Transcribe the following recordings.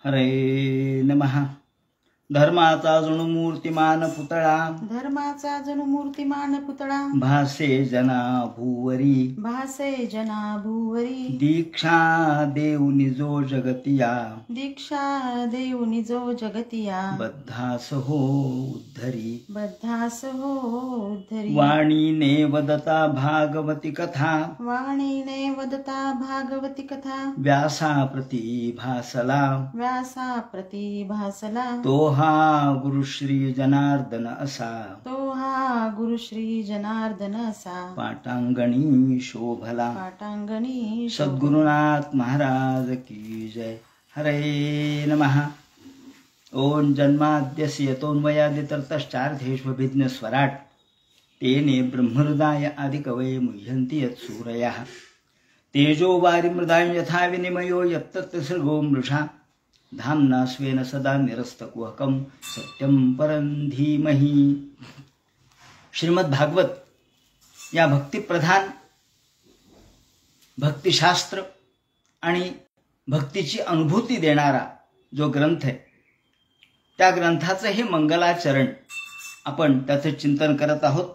हरे नमः। धर्माचा जणू मूर्तिमान पुतळा, धर्माचा जणू मूर्तिमान पुतळा, भासे जना भूवरी, भासे जना भूवरी, दीक्षा देऊनी जो जगतिया, दीक्षा देऊनी जो जगतिया, बद्धास हो उद्धरी, बद्धास हो उद्धरी, वाणीने वदता भागवती कथा, वाणीने वदता भागवती कथा, व्यासा प्रती भासला, व्यासा प्रती भासला, तो हा गुरु श्री जनार्दन असा, तो हा गुरु श्री जनार्दन असा, पाटांगणी शोभला, पाटांगणी सद्गुरुनाथ महाराज की जय। हरे नमः। ओम जन्माद्यस्य यतोऽन्वयादितरतश्चार्थेष्वभिज्ञ स्वराट् तेने ब्रह्महृदाय आदिकवये मुह्यन्ति यत्सूरयः, तेजो वारिमृदां यथा विनिमयो यत्तत्सर्गो मृषा, धाम्ना स्वेन सदा निरस्तकुहकं सत्यं परं धीमहि। श्रीमद् भागवत या भक्तिप्रधान भक्तिशास्त्र आणि भक्तीची अनुभूती देणारा जो ग्रंथ आहे, त्या ग्रंथाचं हे मंगलाचरण आपण त्याचं चिंतन करत आहोत।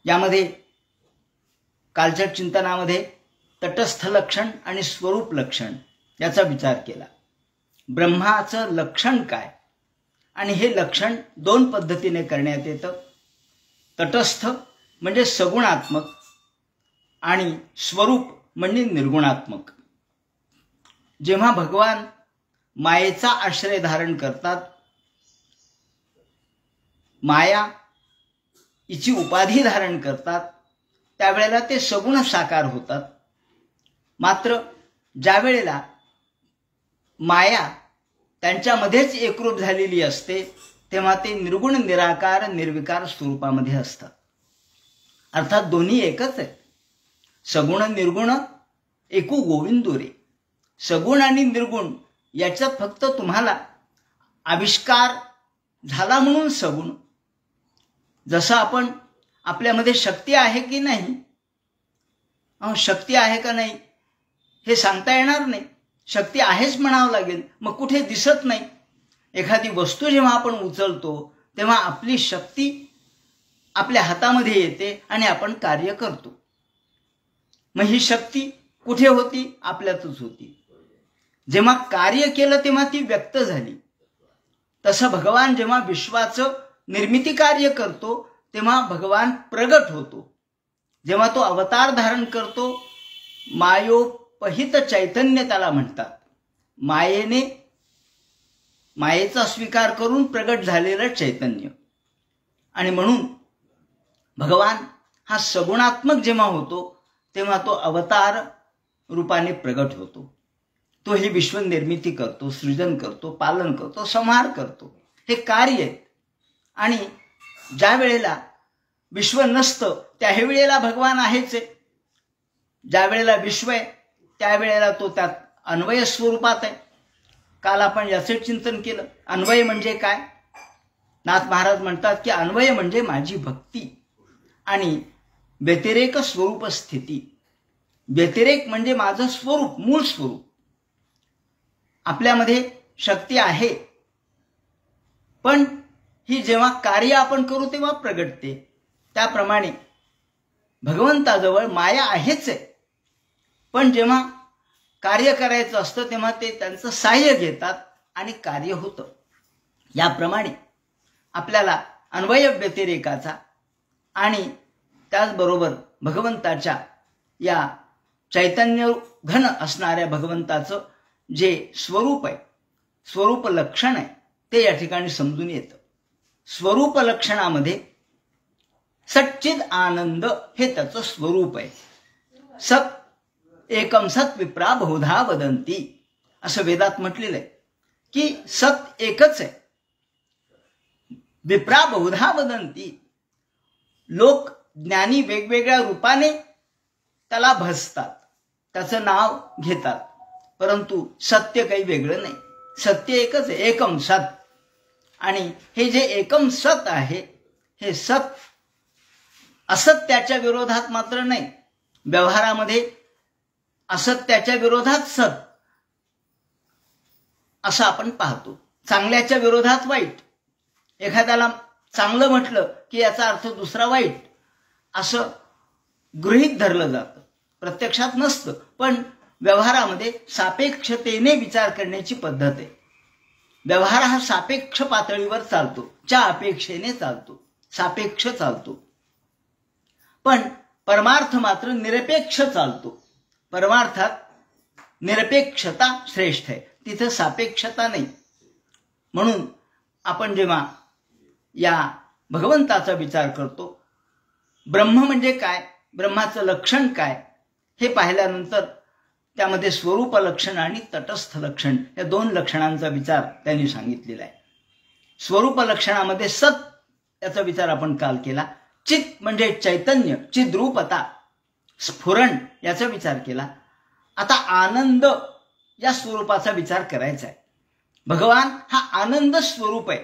यामध्ये कालच्या चिंतनामध्ये तटस्थ लक्षण आणि स्वरूप लक्षण याचा विचार केला। ब्रह्माचं लक्षण काय आणि हे लक्षण दोन पद्धतीने करण्यात येतं। तटस्थ म्हणजे सगुणात्मक आणि स्वरूप म्हणजे निर्गुणात्मक। जेव्हा भगवान मायेचा आश्रय धारण करतात, माया हिची उपाधी धारण करतात, त्यावेळेला ते सगुण साकार होतात। मात्र ज्या वेळेला माया त्यांच्यामध्येच एकरूप झालेली असते, तेव्हा ते निर्गुण निराकार निर्विकार स्वरूपामध्ये असतात। अर्थात दोन्ही एकच आहे। सगुण निर्गुण एकू गोविंदो रे। सगुण आणि निर्गुण याच्यात फक्त तुम्हाला आविष्कार झाला म्हणून सगुण। जसं आपण आपल्यामध्ये शक्ती आहे की नाही, शक्ती आहे का नाही हे सांगता येणार नाही। शक्ती आहेच म्हणावं लागेल, मग कुठे दिसत नाही। एखादी वस्तू जेव्हा आपण उचलतो तेव्हा आपली शक्ती आपल्या हातामध्ये येते आणि आपण कार्य करतो। मग ही शक्ती कुठे होती? आपल्यातच होती। जेव्हा कार्य केलं तेव्हा ती व्यक्त झाली। तसं भगवान जेव्हा विश्वाचं निर्मिती कार्य करतो तेव्हा भगवान प्रगट होतो। जेव्हा तो अवतार धारण करतो, मायोपहित चैतन्य त्याला म्हणतात। मायेचा स्वीकार करून प्रगट झालेलं चैतन्य। आणि म्हणून भगवान हा सगुणात्मक जेव्हा होतो तेव्हा तो अवतार रूपाने प्रगट होतो। तो ही विश्व निर्मिती करतो, सृजन करतो, पालन करतो, संहार करतो, हे कार्य आहे। आणि ज्या वेळेला विश्व नसतं त्याही वेळेला भगवान आहेच आहे। ज्या वेळेला विश्व आहे त्यावेळेला तो त्यात अन्वय स्वरूपात आहे। काल आपण याचे चिंतन केलं। अन्वय म्हणजे काय? नाथ महाराज म्हणतात की अन्वय म्हणजे माझी भक्ती आणि व्यतिरेक स्वरूप स्थिती। व्यतिरेक म्हणजे माझं स्वरूप, मूळ स्वरूप। आपल्यामध्ये शक्ती आहे, पण ही जेव्हा कार्य आपण करू तेव्हा प्रगटते। त्याप्रमाणे भगवंताजवळ माया आहेच आहे, पण जेव्हा कार्य करायचं असतं तेव्हा ते त्यांचं सहाय्य घेतात आणि कार्य होतं। याप्रमाणे आपल्याला अन्वय व्यतिरेकाचा आणि त्याचबरोबर भगवंताच्या या चैतन्य घन असणाऱ्या भगवंताचं जे स्वरूप आहे, स्वरूप लक्षण आहे, ते या ठिकाणी समजून येतं। स्वरूप लक्षणामध्ये सच्चिद आनंद हे त्याचं स्वरूप आहे। सत एकम सत विप्रा बहुधा वदंती असं वेदात म्हटलेलं आहे की सत एकच आहे, विप्रा बहुधा वदंती। लोक ज्ञानी वेगवेगळ्या रूपाने त्याला भजतात, त्याचं नाव घेतात, परंतु सत्य काही वेगळं नाही। सत्य एकच आहे, एकम सत। आणि हे जे एकम सत आहे, हे सत असत्याच्या विरोधात मात्र नाही। व्यवहारामध्ये असत्याच्या विरोधात सत, असं आपण पाहतो. चांगल्याच्या विरोधात वाईट, एखाद्याला चांगलं म्हटलं की याचा अर्थ दुसरा वाईट, असं गृहीत धरलं जातं. प्रत्यक्षात नसतं, पण व्यवहारामध्ये सापेक्षतेने विचार करण्याची पद्धत आहे. व्यवहार हा सापेक्ष पातळीवर चालतो, च्या अपेक्षेने चालतो, सापेक्ष चालतो. पण परमार्थ मात्र निरपेक्ष चालतो. परमार्थात निरपेक्षता श्रेष्ठ आहे, तिथं सापेक्षता नाही. म्हणून आपण जेव्हा या भगवंताचा विचार करतो, ब्रह्म म्हणजे काय, ब्रह्माचं लक्षण काय, हे पाहिल्यानंतर त्यामध्ये स्वरूप लक्षण आणि तटस्थ लक्षण या दोन लक्षणांचा विचार त्यांनी सांगितलेला आहे. स्वरूप लक्षणामध्ये सत याचा विचार आपण काल केला. चित म्हणजे चैतन्य, चिद्रूपता, स्फुरण याचा विचार केला. आता आनंद या स्वरूपाचा विचार करायचा आहे. भगवान हा आनंद स्वरूप आहे.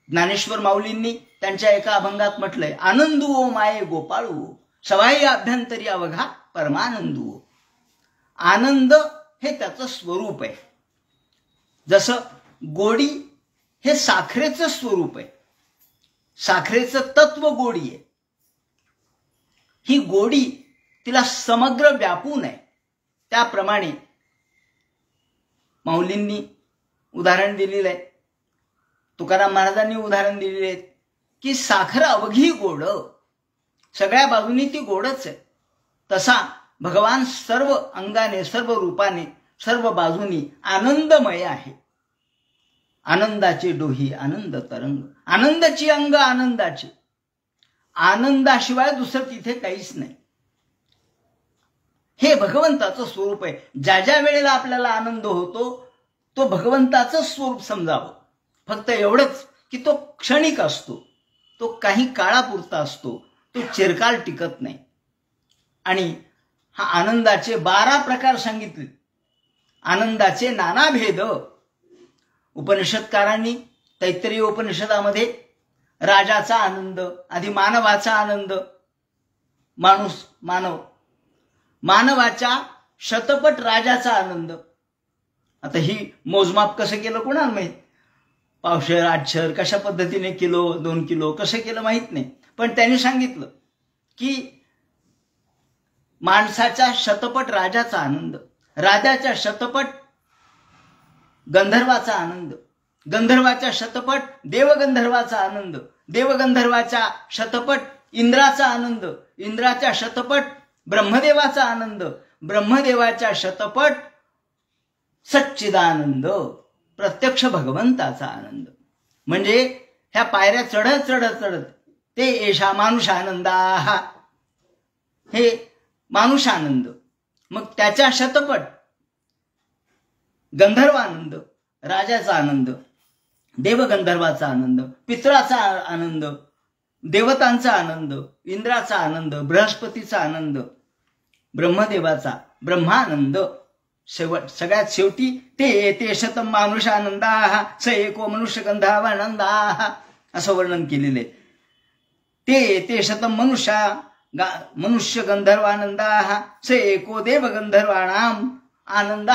ज्ञानेश्वर माऊलींनी त्यांच्या एका अभंगात म्हटलंय, आनंदो माये गोपाळू सवाई अभ्यंतरी अवघा परमानंदू. आनंद हे त्याचं स्वरूप आहे. जसं गोडी हे साखरेचं स्वरूप आहे, साखरेचं तत्व गोडी आहे. ही गोडी तिला समग्र व्यापून आहे. त्याप्रमाणे माऊलींनी उदाहरण दिलेलं आहे, तुकाराम महाराजांनी उदाहरण दिलेले आहे की साखर अवघी गोड, सगळ्या बाजूनी ती गोडच आहे. तसा भगवान सर्व अंगाने, सर्व रूपाने, सर्व बाजूनी आनंदमय आहे. आनंदाचे डोही आनंद तरंग, आनंदाची अंग आनंदाची, आनंदाशिवाय दुसरं तिथे काहीच नाही. हे भगवंताचं स्वरूप आहे. ज्या ज्या वेळेला आपल्याला आनंद होतो तो भगवंताचं स्वरूप समजावं. फक्त एवढंच की तो क्षणिक असतो, तो काही काळापुरता असतो, तो चिरकाल टिकत नाही. आणि हा आनंदाचे 12 प्रकार सांगितले. आनंदाचे नाना भेद उपनिषदकारांनी तैत्तिरीय उपनिषदामध्ये राजाचा आनंद, आधी मानवाचा आनंद, मानवाच्या शतपट राजाचा आनंद. आता ही मोजमाप कसं केलं कोणाला माहित, पावशेर, आठशेर कशा पद्धतीने, किलो, 2 किलो कसं केलं माहित नाही. पण त्यांनी सांगितलं की माणसाच्या शतपट राजाचा आनंद, राजाच्या शतपट गंधर्वाचा आनंद, गंधर्वाच्या शतपट देवगंधर्वाचा आनंद, देवगंधर्वाच्या शतपट इंद्राचा आनंद, इंद्राच्या शतपट ब्रह्मदेवाचा आनंद, ब्रह्मदेवाच्या शतपट सच्चिदानंद, प्रत्यक्ष भगवंताचा आनंद. म्हणजे ह्या पायऱ्या चढत चढत चढत ते एषा मानुषानंदा, हे मानुषानंद. मग त्याच्या शतपट गंधर्वानंद, राजाचा आनंद, देवगंधर्वाचा आनंद, पितराचा आनंद, देवतांचा आनंद, इंद्राचा आनंद, बृहस्पतीचा आनंद, ब्रह्मदेवाचा ब्रह्मानंद, सगळ्यात शेवटी ते शतम मानुषानंदा स एको मनुष्य गंधावानंदा असं वर्णन केलेले. ते शतम मनुष्य गंधर्वानंदा स एको देव गंधर्वाणाम आनंद.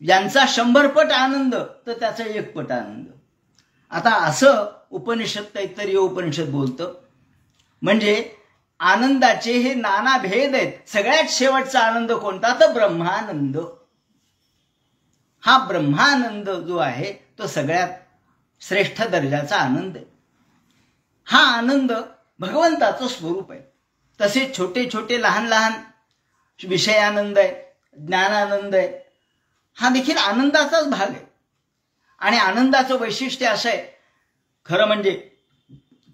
यांचा 100 पट आनंद तर त्याचा 1 पट आनंद. आता असं उपनिषद, तैत्तिरीय उपनिषद बोलतं. म्हणजे आनंदाचे हे नाना भेद आहेत. सगळ्यात शेवटचा आनंद कोणता, तर ब्रह्मानंद. हा ब्रह्मानंद जो आहे तो सगळ्यात श्रेष्ठ दर्जाचा आनंद आहे. हा आनंद भगवंताचं स्वरूप आहे. तसे छोटे छोटे लहान लहान विषयानंद आहे, ज्ञानानंद आहे, हा देखील आनंदाचाच भाग आहे. आणि आनंदाचं वैशिष्ट्य असं आहे खरं म्हणजे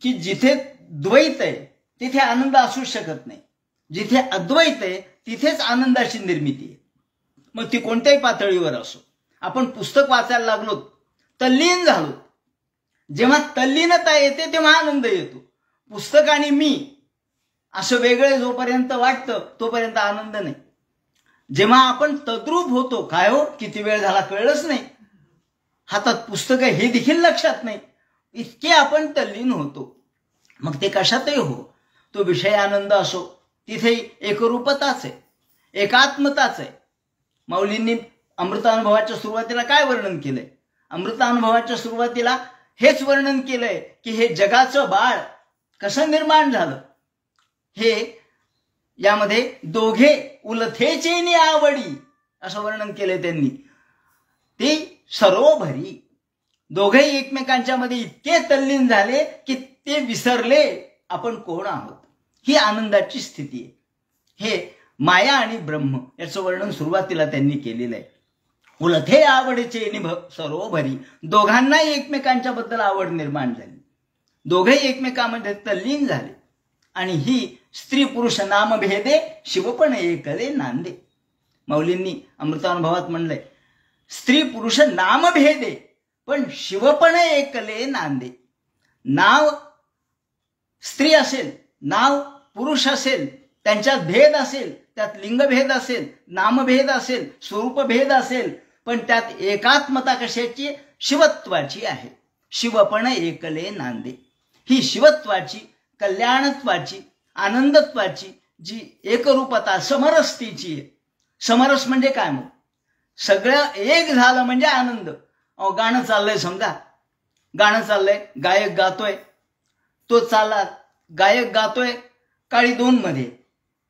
की जिथे द्वैत आहे तिथे आनंद असू शकत नाही. जिथे अद्वैत आहे तिथेच आनंदाची निर्मिती आहे. मग ती कोणत्याही पातळीवर असो. आपण पुस्तक वाचायला लागलो, तल्लीन झालो, जेव्हा तल्लीनता येते तेव्हा आनंद येतो. पुस्तक आणि मी असं वेगळे जोपर्यंत वाटतं तोपर्यंत आनंद नाही. जेव्हा आपण तद्रूप होतो, काय हो किती वेळ झाला कळलंच नाही, हातात पुस्तक आहे हे देखील लक्षात नाही, इतके आपण तल्लीन होतो. मग ते कशातही हो, तो विषय आनंद असो, तिथे एकरूपताच आहे, एकात्मताच आहे. माऊलींनी अमृतानुभवाच्या सुरुवातीला काय वर्णन केलंय? अमृतानुभवाच्या सुरुवातीला हेच वर्णन केलंय की हे जगाचं बाळ कसं निर्माण झालं. हे यामध्ये दोघे उलथेचे आवडी असं वर्णन केलंय त्यांनी. ते सरोभरी दोघेही एकमेकांच्या मध्ये इतके तल्लीन झाले की ते विसरले आपण कोण आहोत. ही आनंदाची स्थिती आहे. हे माया आणि ब्रह्म याचं वर्णन सुरुवातीला त्यांनी केलेलं आहे. उलथे आवडीचे सरोभरी दोघांनाही एकमेकांच्या बद्दल आवड निर्माण झाली. दोघेही एकमेकांमध्ये तल्लीन झाले आणि ही स्त्री पुरुष नामभेदे शिवपण एकले नांदे. माऊलींनी अमृतानुभवात म्हणलंय स्त्री पुरुष नामभेदे पण शिवपण एकले नांदे. नाव स्त्री असेल, नाव पुरुष असेल, त्यांच्यात भेद असेल, त्यात लिंगभेद असेल, नामभेद असेल, स्वरूपभेद असेल, पण त्यात एकात्मता कशाची? शिवत्वाची आहे. शिवपण एकले नांदे. ही शिवत्वाची, कल्याणत्वाची, आनंदत्वाची जी एकरूपता समरसतेची आहे. समरस म्हणजे काय? मग सगळं एक झालं म्हणजे आनंद. गाणं चाललंय, समजा गाणं चाललंय, गायक गातोय, तो चालला, गायक गातोय काळी 2 मध्ये,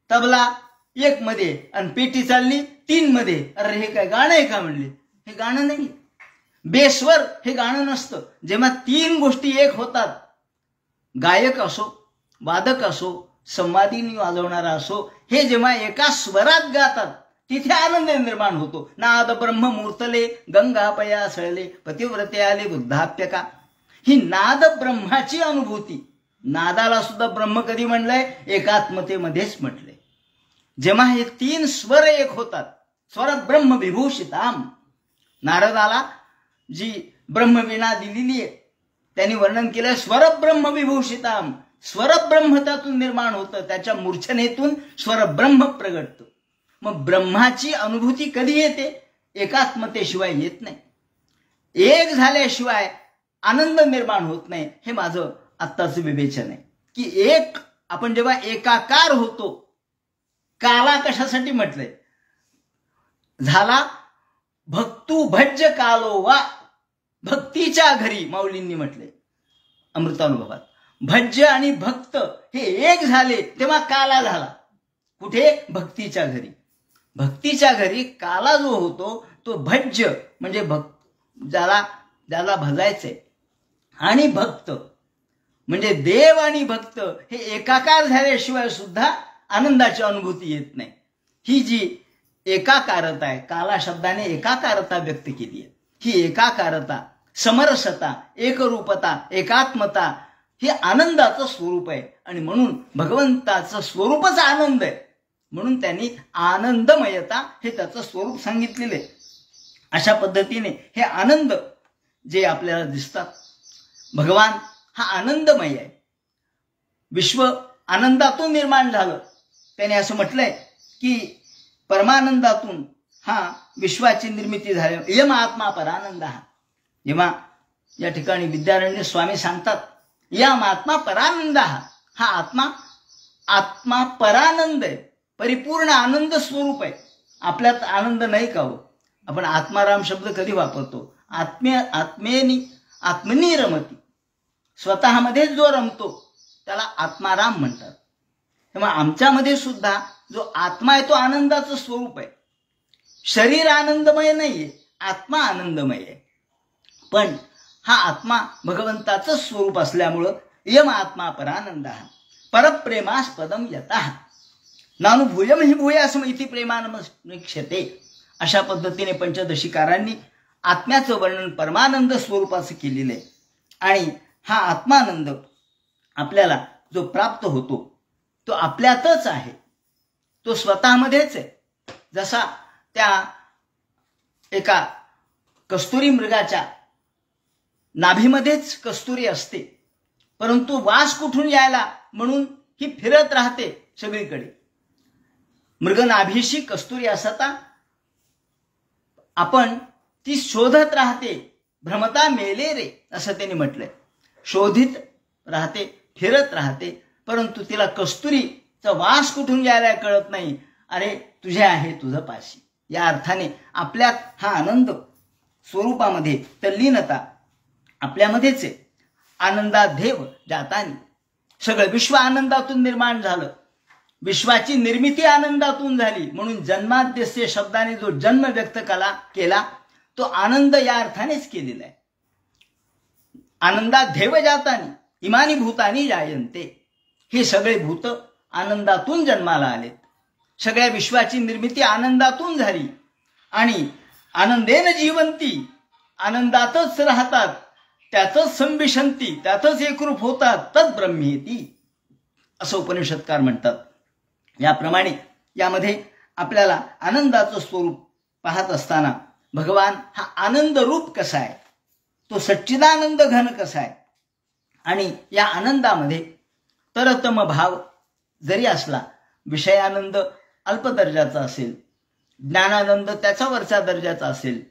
तबला 1 मध्ये आणि पेटी चालली 3 मध्ये. अरे हे काय गाणं आहे का म्हणले? हे गाणं नाही. बेसवर हे गाणं नसतं. जेव्हा 3 गोष्टी एक होतात, गायक असो, वादक असो, संवादिनी वाजवणारा असो, हे जेव्हा एका स्वरात गातात तिथे आनंद निर्माण होतो. नाद ब्रह्म मूर्तले गंगा पया सळले पतिव्रते आले वृद्धाप्यका. ही नाद ब्रह्माची अनुभूती. नादाला सुद्धा ब्रह्म कधी म्हणलंय? एकात्मतेमध्येच म्हटलंय. जेव्हा हे 3 स्वर एक होतात, स्वर ब्रह्म विभूषिताम. नारदाला जी ब्रह्मवीणा दिलेली आहे त्यांनी वर्णन केलंय स्वर ब्रह्म विभूषिताम. स्वर ब्रह्म त्यातून निर्माण होतं, त्याच्या मूर्छनेतून स्वर ब्रह्म प्रगटतं. मग ब्रह्माची अनुभूती कधी येते? एकात्मतेशिवाय येत नाही. एक झाल्याशिवाय आनंद निर्माण होत नाही. हे माझं आत्ताचं विवेचन आहे की एक आपण जेव्हा एकाकार होतो, काला कशासाठी म्हटलंय? झाला भक्तू भज्य कालो वा. भक्तीच्या घरी माऊलींनी म्हटलंय अमृतानुभवात. भज्य आणि भक्त हे एक झाले तेव्हा काला झाला. कुठे? भक्तीच्या घरी. भक्तीच्या घरी काला जो होतो तो भज्य म्हणजे ज्याला भजायचंय, आणि भक्त म्हणजे देव आणि भक्त हे एकाकार झाल्याशिवाय सुद्धा आनंदाची अनुभूती येत नाही. ही जी एकाकारता आहे, काला शब्दाने एकाकारता व्यक्त केली आहे. ही एकाकारता, समरसता, एकरूपता, एकात्मता हे आनंदाचं स्वरूप आहे. आणि म्हणून भगवंताचं स्वरूपच आनंद आहे. म्हणून त्यांनी आनंदमयता हे त्याचं स्वरूप सांगितलेलं आहे. अशा पद्धतीने हे आनंद जे आपल्याला दिसतात, भगवान हा आनंदमय आहे. विश्व आनंदातून निर्माण झालं. त्याने असं म्हटलंय की परमानंदातून हा विश्वाची निर्मिती झाली. यम आत्मा परानंद. जेव्हा या ठिकाणी विद्यारण्य स्वामी सांगतात यम आत्मा परानंद, हा आत्मा परानंद आहे, परिपूर्ण आनंद स्वरूप आहे. आपल्यात आनंद नाही का हो? आपण आत्माराम शब्द कधी वापरतो? आत्मनी रमती. स्वतःमध्ये जो रमतो त्याला आत्माराम म्हणतात. तेव्हा आमच्यामध्ये सुद्धा जो आत्मा आहे तो आनंदाचं स्वरूप आहे. शरीर आनंदमय नाहीये, आत्मा आनंदमय आहे. पण हा आत्मा भगवंताचं स्वरूप असल्यामुळं यम आत्मा परानंद परप्रेमास्पदम यतः नानुभूयम हि भूयासम इति प्रेमानमक्षते. अशा पद्धतीने पंचदशीकारांनी आत्म्याचं वर्णन परमानंद स्वरूपाचं केलेलं आहे. आणि हा आत्मानंद आपल्याला जो प्राप्त होतो तो आपल्यातच आहे, तो स्वतःमध्येच आहे. जसा त्या एका कस्तुरी मृगाच्या नाभीमध्येच कस्तुरी असते, परंतु वास कुठून यायला म्हणून ही फिरत राहते सगळीकडे. मृगनाभीशी कस्तुरी असता आपण ती शोधत राहते. भ्रमता मेले रे असं त्यांनी म्हटलंय. शोधित राहते, फिरत राहते, परंतु तिला कस्तुरीचा वास कुठून यायला कळत नाही. अरे तुझे आहे तुझं पाशी. या अर्थाने आपल्यात हा आनंद स्वरूपामध्ये तल्लीनता आपल्यामध्येच आहे. आनंदाध्येव जातानी सगळं विश्व आनंदातून निर्माण झालं. विश्वाची निर्मिती आनंदातून झाली. म्हणून जन्माद्यस्य शब्दाने जो जन्म व्यक्त केला तो आनंद या अर्थानेच केलेला आहे. आनंदाध्येव जातानी इमानी भूतानी जायन्ते. हे सगळे भूत आनंदातून जन्माला आलेत. सगळ्या विश्वाची निर्मिती आनंदातून झाली आणि आनंदेन जीवंती, आनंदातच राहतात, त्यातच संविशंती, त्यातच एकरूप होतात. तद ब्रह्मेती असं उपनिषदकार म्हणतात. याप्रमाणे यामध्ये आपल्याला आनंदाचं स्वरूप पाहत असताना भगवान हा आनंद रूप कसा आहे, तो सच्चिदानंद घन कसा आहे आणि या आनंदामध्ये तरतम भाव जरी असला, विषयानंद अल्प दर्जाचा असेल, ज्ञानानंद त्याचा वरचा दर्जाचा असेल,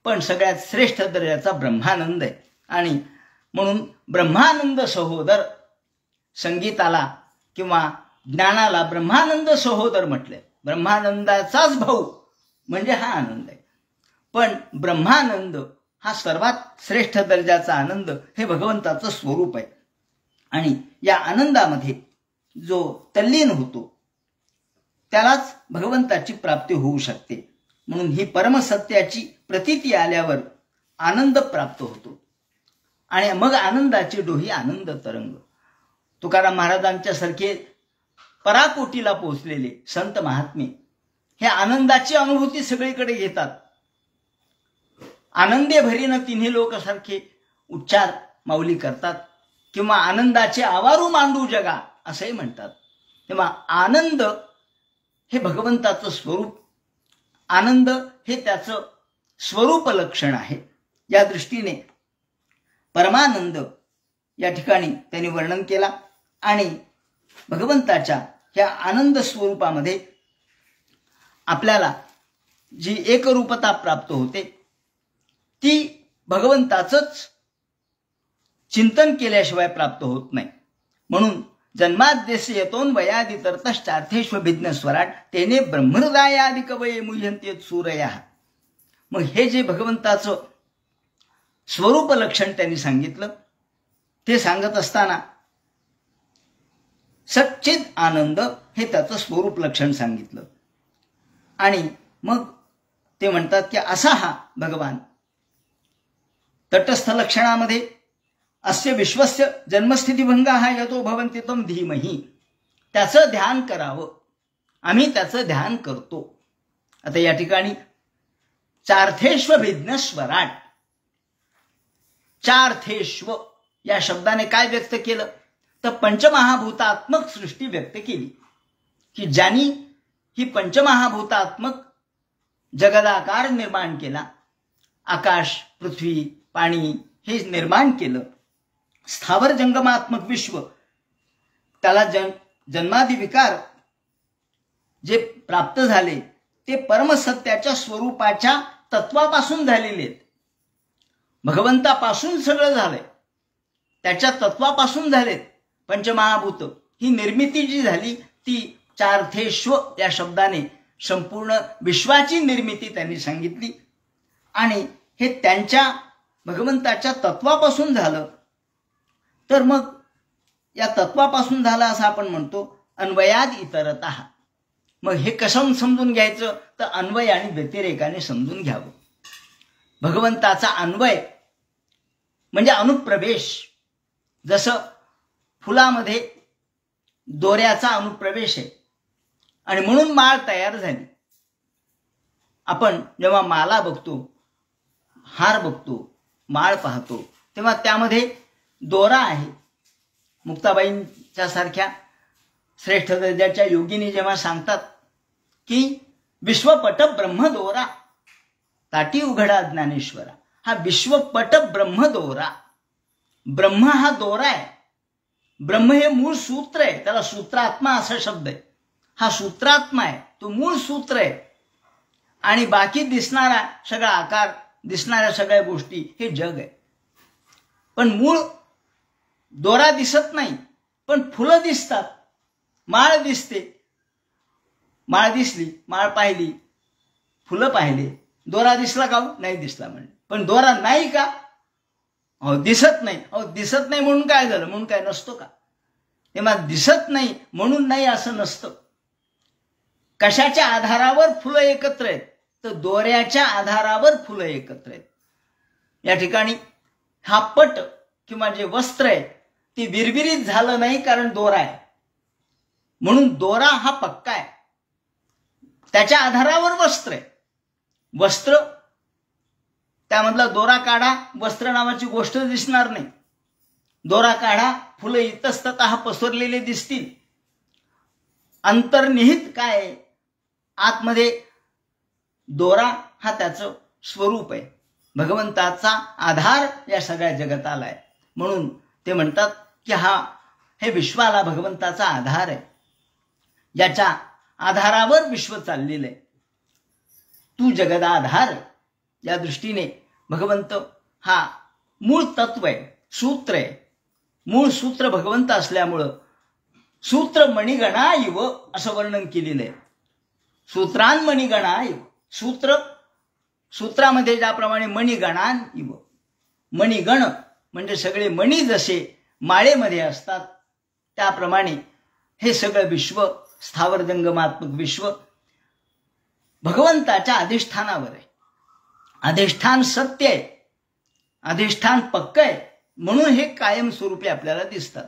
पण सगळ्यात श्रेष्ठ दर्जाचा ब्रह्मानंद आहे. आणि म्हणून ब्रह्मानंद सहोदर, संगीताला किंवा ज्ञानाला ब्रह्मानंद सहोदर म्हटले. ब्रह्मानंदाचाच भाऊ म्हणजे हा आनंद आहे. पण ब्रह्मानंद हा सर्वात श्रेष्ठ दर्जाचा आनंद हे भगवंताचं स्वरूप आहे. आणि या आनंदामध्ये जो तल्लीन होतो त्यालाच भगवंताची प्राप्ती होऊ शकते. म्हणून ही परमसत्याची प्रतीती आल्यावर आनंद प्राप्त होतो आणि मग आनंदाची डोही आनंद तरंग. तुकाराम महाराजांच्या सारखे पराकोटीला पोहोचलेले संत महात्मे हे आनंदाची अनुभूती सगळीकडे घेतात. आनंदे भरीन तिन्ही लोक सारखे उच्चार माऊली करतात किंवा आनंदाचे आवारू मांडू जगा असंही म्हणतात. तेव्हा आनंद हे भगवंताचं स्वरूप, आनंद हे त्याचं स्वरूप लक्षण आहे. या दृष्टीने परमानंद या ठिकाणी त्यांनी वर्णन केला आणि भगवंताच्या ह्या आनंद स्वरूपामध्ये आपल्याला जी एकरूपता प्राप्त होते ती भगवंताचंच चिंतन केल्याशिवाय प्राप्त होत नाही. म्हणून जन्माद्यस्य यतोन्वयादि तरतश्चार्थेष्वभिज्ञ स्वराट तेने ब्रह्महृदयादि कवये मुह्यन्ते सूरयः. मग हे जे भगवंताचं स्वरूप लक्षण त्यांनी सांगितलं ते सांगत असताना सच्चिद आनंद हे त्याचं स्वरूप लक्षण सांगितलं. आणि मग ते म्हणतात की असा हा भगवान तटस्थ लक्षणामध्ये अस्य विश्वस्य जन्मस्थितीभंगा हा यतो भवन्ति तम धीमहि, त्याचं ध्यान करावं. आम्ही त्याचं ध्यान करतो. आता या ठिकाणी चार्थेष्वभिज्ञ स्वराट, चार्थेष्व या शब्दाने काय व्यक्त केलं तर पंचमहाभूतात्मक सृष्टी व्यक्त केली की ज्यांनी ही पंचमहाभूतात्मक जगदाकार निर्माण केला. आकाश, पृथ्वी, पाणी हे निर्माण केलं. स्थावर जंगमात्मक विश्व, त्याला जन्मादी विकार जे प्राप्त झाले ते परमसत्याच्या स्वरूपाच्या तत्वापासून झालेले आहेत. भगवंतापासून सगळं झालंय, त्याच्या तत्वापासून झालेत. पंचमहाभूत ही निर्मिती जी झाली ती चार्थेष्व या शब्दाने संपूर्ण विश्वाची निर्मिती त्यांनी सांगितली. आणि हे त्यांच्या भगवंताच्या तत्वापासून झालं. तर मग या तत्वापासून झालं असं आपण म्हणतो अन्वयाद इतरतः. मग हे कसं समजून घ्यायचं तर अन्वय आणि व्यतिरेकाने समजून घ्यावं. भगवंताचा अन्वय म्हणजे अनुप्रवेश. जसं फुलामध्ये दोऱ्याचा अनुप्रवेश आहे आणि म्हणून माळ तयार झाली. आपण जेव्हा माला बघतो, हार बघतो, माळ पाहतो तेव्हा त्यामध्ये दोरा आहे. मुक्ताबाईंच्या सारख्या श्रेष्ठ दर्जाच्या योगिनी जेव्हा सांगतात की विश्वपट ब्रह्मदोरा ताटी उघडा ज्ञानेश्वरा, हा विश्वपट ब्रह्मदोरा. ब्रह्म हा दोरा आहे. ब्रह्म हे मूळ सूत्र आहे, त्याला सूत्रात्मा असा शब्द आहे. हा सूत्रात्मा आहे, तो मूळ सूत्र आहे. आणि बाकी दिसणारा सगळा आकार, दिसणाऱ्या सगळ्या गोष्टी हे जग आहे. पण मूळ दोरा दिसत नाही, पण फुलं दिसतात, माळ दिसते. माळ दिसली, माळ पाहिली, फुलं पाहिले, दोरा दिसला का? नाही दिसला म्हणे. पण दोरा नाही का? अहो दिसत नाही. अहो दिसत नाही म्हणून काय झालं? म्हणून काय नसतो का? तेव्हा दिसत नाही म्हणून नाही असं नसतं. कशाच्या आधारावर फुलं एकत्र आहेत? तर दोऱ्याच्या आधारावर फुलं एकत्र आहेत. या ठिकाणी हा पट किंवा जे वस्त्र आहे ते विरविरीत झालं नाही, कारण दोरा आहे. म्हणून दोरा हा पक्का आहे. त्याच्या आधारावर वस्त्र आहे. वस्त्र त्यामधला दोरा काढा, वस्त्र नावाची गोष्ट दिसणार नाही. दोरा काढा, फुलं इतस्ततः पसरलेले दिसतील. अंतर्निहित काय आहे? आतमध्ये दोरा हा त्याचं स्वरूप आहे, भगवंताचा आधार या सगळ्या जगताला आहे. म्हणून ते म्हणतात की हे विश्वाला भगवंताचा आधार आहे, याच्या आधारावर विश्व चाललेलं आहे. तू जगदाधार. या दृष्टीने भगवंत हा मूळ तत्व आहे, सूत्र आहे. मूळ सूत्र भगवंत असल्यामुळं सूत्र मणिगणा इव असं वर्णन केलेलं आहे. सूत्रान मणिगणा इव. सूत्रामध्ये ज्याप्रमाणे मणिगणान इव, मणिगण म्हणजे सगळे मणी जसे माळेमध्ये असतात त्याप्रमाणे हे सगळं विश्व, स्थावर जंगमात्मक विश्व भगवंताच्या अधिष्ठानावर आहे. अधिष्ठान सत्य आहे, अधिष्ठान पक्क आहे, म्हणून हे कायमस्वरूपी आपल्याला दिसतात.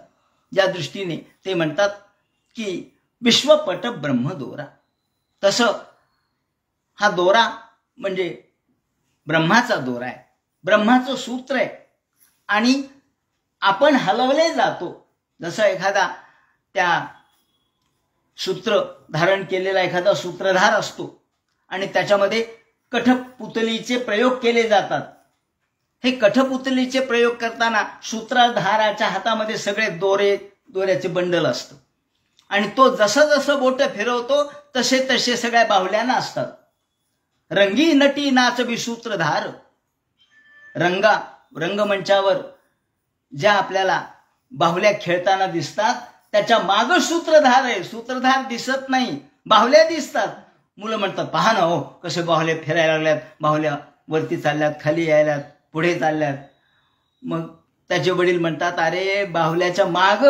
या दृष्टीने ते म्हणतात की विश्वपट ब्रह्मदोरा. तसं हा दोरा म्हणजे ब्रह्माचा दोरा आहे, ब्रह्माचं सूत्र आहे. आणि आपण हलवले जातो. जसं एखादा त्या सूत्र धारण केलेला एखादा सूत्रधार असतो आणि त्याच्यामध्ये कठपुतलीचे प्रयोग केले जातात. हे कठपुतलीचे प्रयोग करताना सूत्रधाराच्या हातामध्ये सगळे दोऱ्याचे बंडल असतं आणि तो जसं जसं बोट फिरवतो तसे तसे सगळ्या बाहुल्याना असतात. रंगी नटी नाचवी सूत्रधार. रंगमंचावर ज्या आपल्याला बाहुल्या खेळताना दिसतात त्याच्या मागं सूत्रधार आहे. सूत्रधार दिसत नाही, बाहुल्या दिसतात. मुलं म्हणतात पहा ना हो कसे बाहुले फिरायला लागल्यात, बाहुल्या वरती चालल्यात, खाली यायल्यात, पुढे चालल्यात. मग त्याचे वडील म्हणतात अरे बाहुल्याच्या माग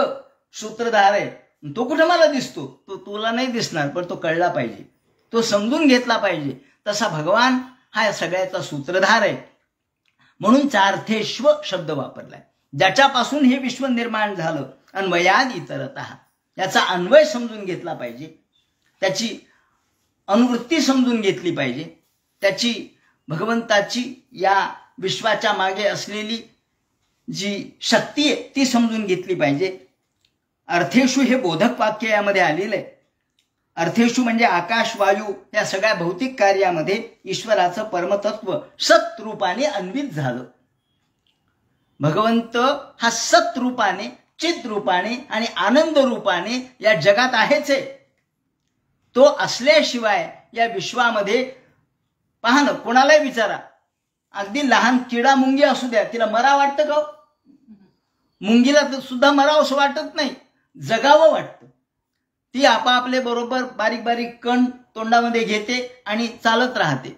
सूत्रधार आहे, तो कुठे मला दिसतो? तो तुला नाही दिसणार, पण तो कळला पाहिजे, तो समजून घेतला पाहिजे. तसा भगवान हा सगळ्याचा सूत्रधार आहे. म्हणून चार्थेश्व शब्द वापरलाय. ज्याच्यापासून हे विश्व निर्माण झालं, अन्वयाद इतरतः, याचा अन्वय समजून घेतला पाहिजे, त्याची अनुवृत्ती समजून घेतली पाहिजे, त्याची भगवंताची या विश्वाच्या मागे असलेली जी शक्ती आहे ती समजून घेतली पाहिजे. अर्थेषु हे बोधक वाक्य यामध्ये आलेलं आहे. अर्थेषु म्हणजे आकाश, वायू या सगळ्या भौतिक कार्यामध्ये ईश्वराचं परमतत्व सत रूपाने अन्वित झालं. भगवंत हा सत रूपाने, चित रूपाने आणि आनंद रूपाने या जगात आहेच आहे. तो असल्याशिवाय या विश्वामध्ये पहा ना, कोणालाही विचारा, अगदी लहान किडा मुंगी असू द्या, तिला मरा वाटतं का? मुंगीला सुद्धा मरावंसं वाटत नाही, जगावं वाटतं. ती आपापले बरोबर बारीक बारीक कण तोंडामध्ये घेते आणि चालत राहते.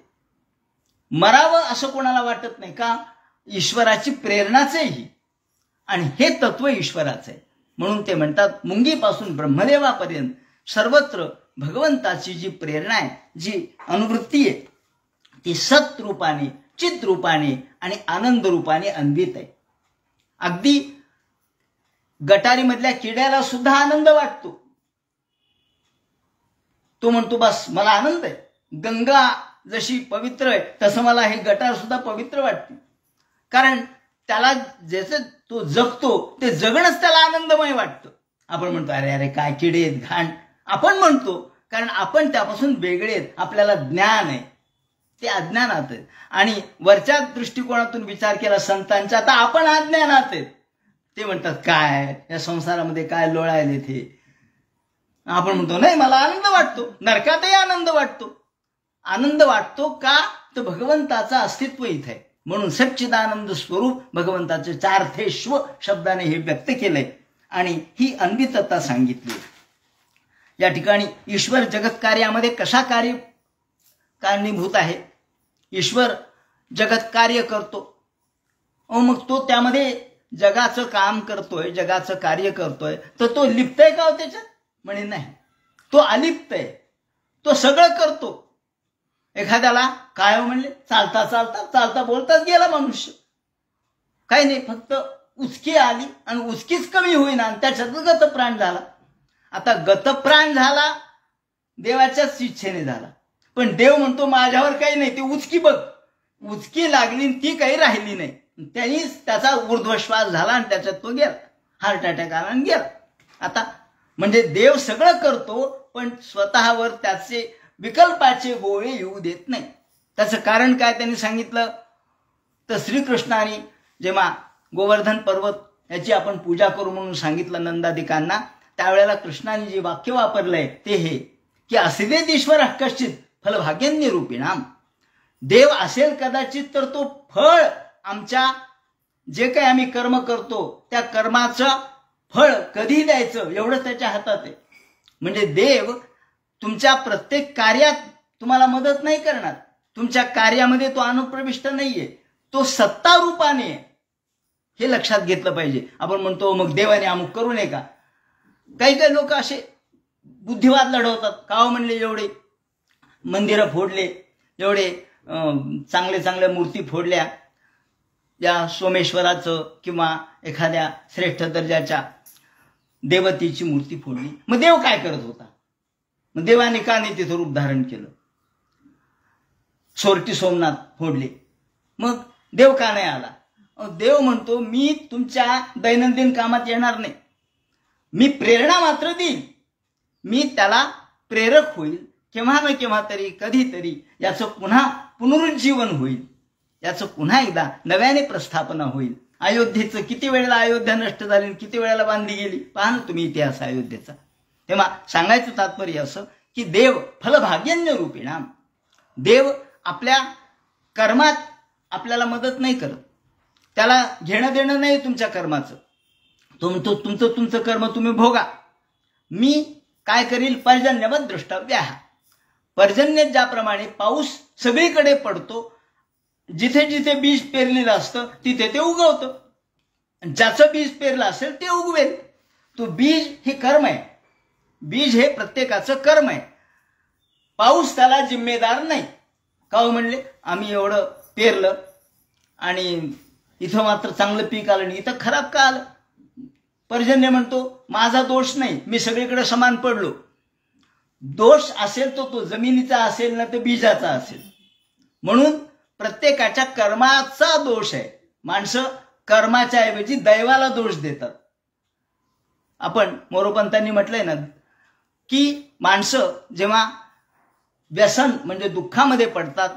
मरावं असं कोणाला वाटत नाही का? ईश्वराची प्रेरणाच आहे ही, आणि हे तत्व ईश्वराचं आहे. म्हणून ते म्हणतात मुंगीपासून ब्रह्मदेवापर्यंत सर्वत्र भगवंताची जी प्रेरणा आहे, जी अनुवृत्ती आहे, ती सत रूपाने, चित रूपाने आणि आनंद रूपाने अन्वित आहे. अगदी गटारीमधल्या किड्याला सुद्धा आनंद वाटतो. तो म्हणतो बस मला आनंद आहे. गंगा जशी पवित्र आहे तसं मला हे गटार सुद्धा पवित्र वाटते. कारण त्याला जसं तो जगतो ते जगणंच त्याला आनंदमय वाटतं. आपण म्हणतो अरे अरे काय किडे आहेत, घाण आपण म्हणतो, कारण आपण त्यापासून वेगळे आहेत. आपल्याला ज्ञान आहे, ते अज्ञानात आहेत. आणि वरच्या दृष्टिकोनातून विचार केला संतांच्या, तर आपण अज्ञानात आहेत. ते म्हणतात काय या संसारामध्ये काय लोळायले ते. आपण म्हणतो नाही मला आनंद वाटतो, नरकातही आनंद वाटतो. आनंद वाटतो का? तर भगवंताचं अस्तित्व इथे आहे. म्हणून सच्चिदानंद स्वरूप भगवंताचे चार्थेश्व शब्दाने हे व्यक्त केलंय आणि ही अन्वितता सांगितली. या ठिकाणी ईश्वर जगत कार्यामध्ये कशा कार्य कारणीभूत आहे. ईश्वर जगत कार्य करतो. मग तो त्यामध्ये जगाचं काम करतोय, जगाचं कार्य करतोय, तर तो लिप्त आहे का हो त्याच्यात? म्हणे नाही, तो अलिप्त आहे. तो सगळं करतो. एखाद्याला काय म्हणले, चालता चालता चालता बोलताच गेला मनुष्य, काही नाही, फक्त उचकी आली आणि उचकीच कमी होईना आणि त्याच्यातच गतप्राण झाला. आता गतप्राण झाला देवाच्याच इच्छेने झाला, पण देव म्हणतो माझ्यावर काही नाही, ती उचकी बघ, उचकी लागली ती काही राहिली नाही. त्यांनीच त्याचा ऊर्ध्वश्वास झाला आणि त्याच्यात तो गेला, हार्ट अटॅक आला आणि गेला. आता म्हणजे देव सगळं करतो, पण स्वतःवर त्याचे विकल्पाचे गोळे येऊ देत नाही. त्याचं कारण काय त्यांनी सांगितलं तर श्रीकृष्णाने जेव्हा गोवर्धन पर्वत याची आपण पूजा करू म्हणून सांगितलं नंदादिकांना, त्यावेळेला कृष्णाने जे वाक्य वापरलंय ते हे की असिदेत ईश्वर कश्चित फलभाग्यन्य रूपिणाम. देव असेल कदाचित तर तो फळ आमच्या जे काही आम्ही कर्म करतो त्या कर्माचं फळ कधी द्यायचं एवढं त्याच्या हातात आहे. म्हणजे देव तुमच्या प्रत्येक कार्यात तुम्हाला मदत नाही करणार. तुमच्या कार्यामध्ये तो अनुप्रविष्ट नाहीये, तो सत्ता रूपाने आहे, हे लक्षात घेतलं पाहिजे. आपण म्हणतो मग देवाने अमुक करू नये का? काही काही लोक असे बुद्धिवाद लढवतात. का म्हणले एवढे मंदिरं फोडले, एवढे चांगले चांगल्या मूर्ती फोडल्या, या सोमेश्वराचं किंवा एखाद्या श्रेष्ठ दर्जाच्या देवतेची मूर्ती फोडली, मग देव काय करत होता? मग देवाने का नाही तिथं रूप धारण केलं? सोरटी सोमनाथ फोडले, मग देव का नाही आला? देव म्हणतो मी तुमच्या दैनंदिन कामात येणार नाही, मी प्रेरणा मात्र देईल, मी त्याला प्रेरक होईल, केव्हा ना केव्हा तरी कधीतरी याचं पुन्हा पुनरुज्जीवन होईल, याचं पुन्हा एकदा नव्याने प्रस्थापना होईल. अयोध्येचं किती वेळेला अयोध्या नष्ट झाली, किती वेळेला बांधली गेली, पहा ना तुम्ही इतिहास अयोध्येचा. तेव्हा सांगायचं तात्पर्य असं की देव फलभाग्यन्य रूपिणाम, देव आपल्या कर्मात आपल्याला मदत नाही करत, त्याला घेणं देणं नाही तुमच्या कर्माचं. तुमचं कर्म तुम्ही भोगा, मी काय करील पर्जन्यवत द्रष्टव्य. पर्जन्य ज्याप्रमाणे पाऊस सगळीकडे पडतो, जिथे जिथे बीज पेरलेलं असतं तिथे ते उगवतं, ज्याचं बीज पेरलं असेल ते उगवेल. तो बीज हे कर्म आहे, बीज हे प्रत्येकाचं कर्म आहे. पाऊस त्याला जिम्मेदार नाही. का म्हणले आम्ही एवढं पेरलं आणि इथं मात्र चांगलं पीक आलं नाही, इथं खराब का आलं? पर्जन्य म्हणतो माझा दोष नाही, मी सगळीकडे समान पडलो. दोष असेल तो जमिनीचा असेल ना तर बीजाचा असेल. म्हणून प्रत्येकाच्या कर्माचा दोष आहे. माणसं कर्माच्या ऐवजी दैवाला दोष देतात. आपण मोरोपंतांनी म्हटलंय ना की माणसं जेव्हा व्यसन म्हणजे दुःखामध्ये पडतात,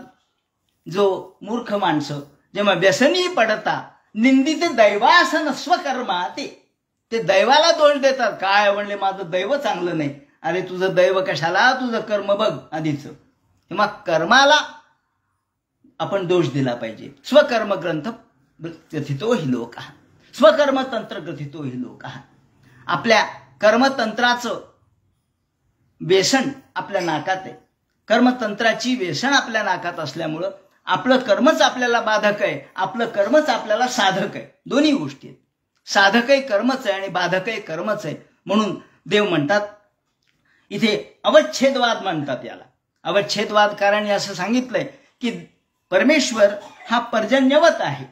जो मूर्ख माणसं जेव्हा व्यसनी पडतात, निंदित दैवासन स्वकर्मा, ते दैवाला दोष देतात. काय म्हणले माझं दैव चांगलं नाही. अरे तुझं दैव कशाला, तुझं कर्म बघ आधीच. तेव्हा कर्माला आपण दोष दिला पाहिजे. स्वकर्म ग्रंथ ग्रथितो हि लोक, स्वकर्म तंत्र ग्रथितो हि लोक. आपल्या कर्मतंत्राचं व्यसन आपल्या नाकात आहे. कर्मतंत्राची व्यसन आपल्या नाकात असल्यामुळं आपलं कर्मच आपल्याला बाधक आहे, आपलं कर्मच आपल्याला साधक आहे. दोन्ही गोष्टी आहेत. साधकही कर्मच आहे आणि बाधकही कर्मच आहे. म्हणून देव म्हणतात इथे अवच्छेदवाद म्हणतात याला. अवच्छेदवाद कारण असं सांगितलंय की परमेश्वर हा पर्जन्यवत आहे,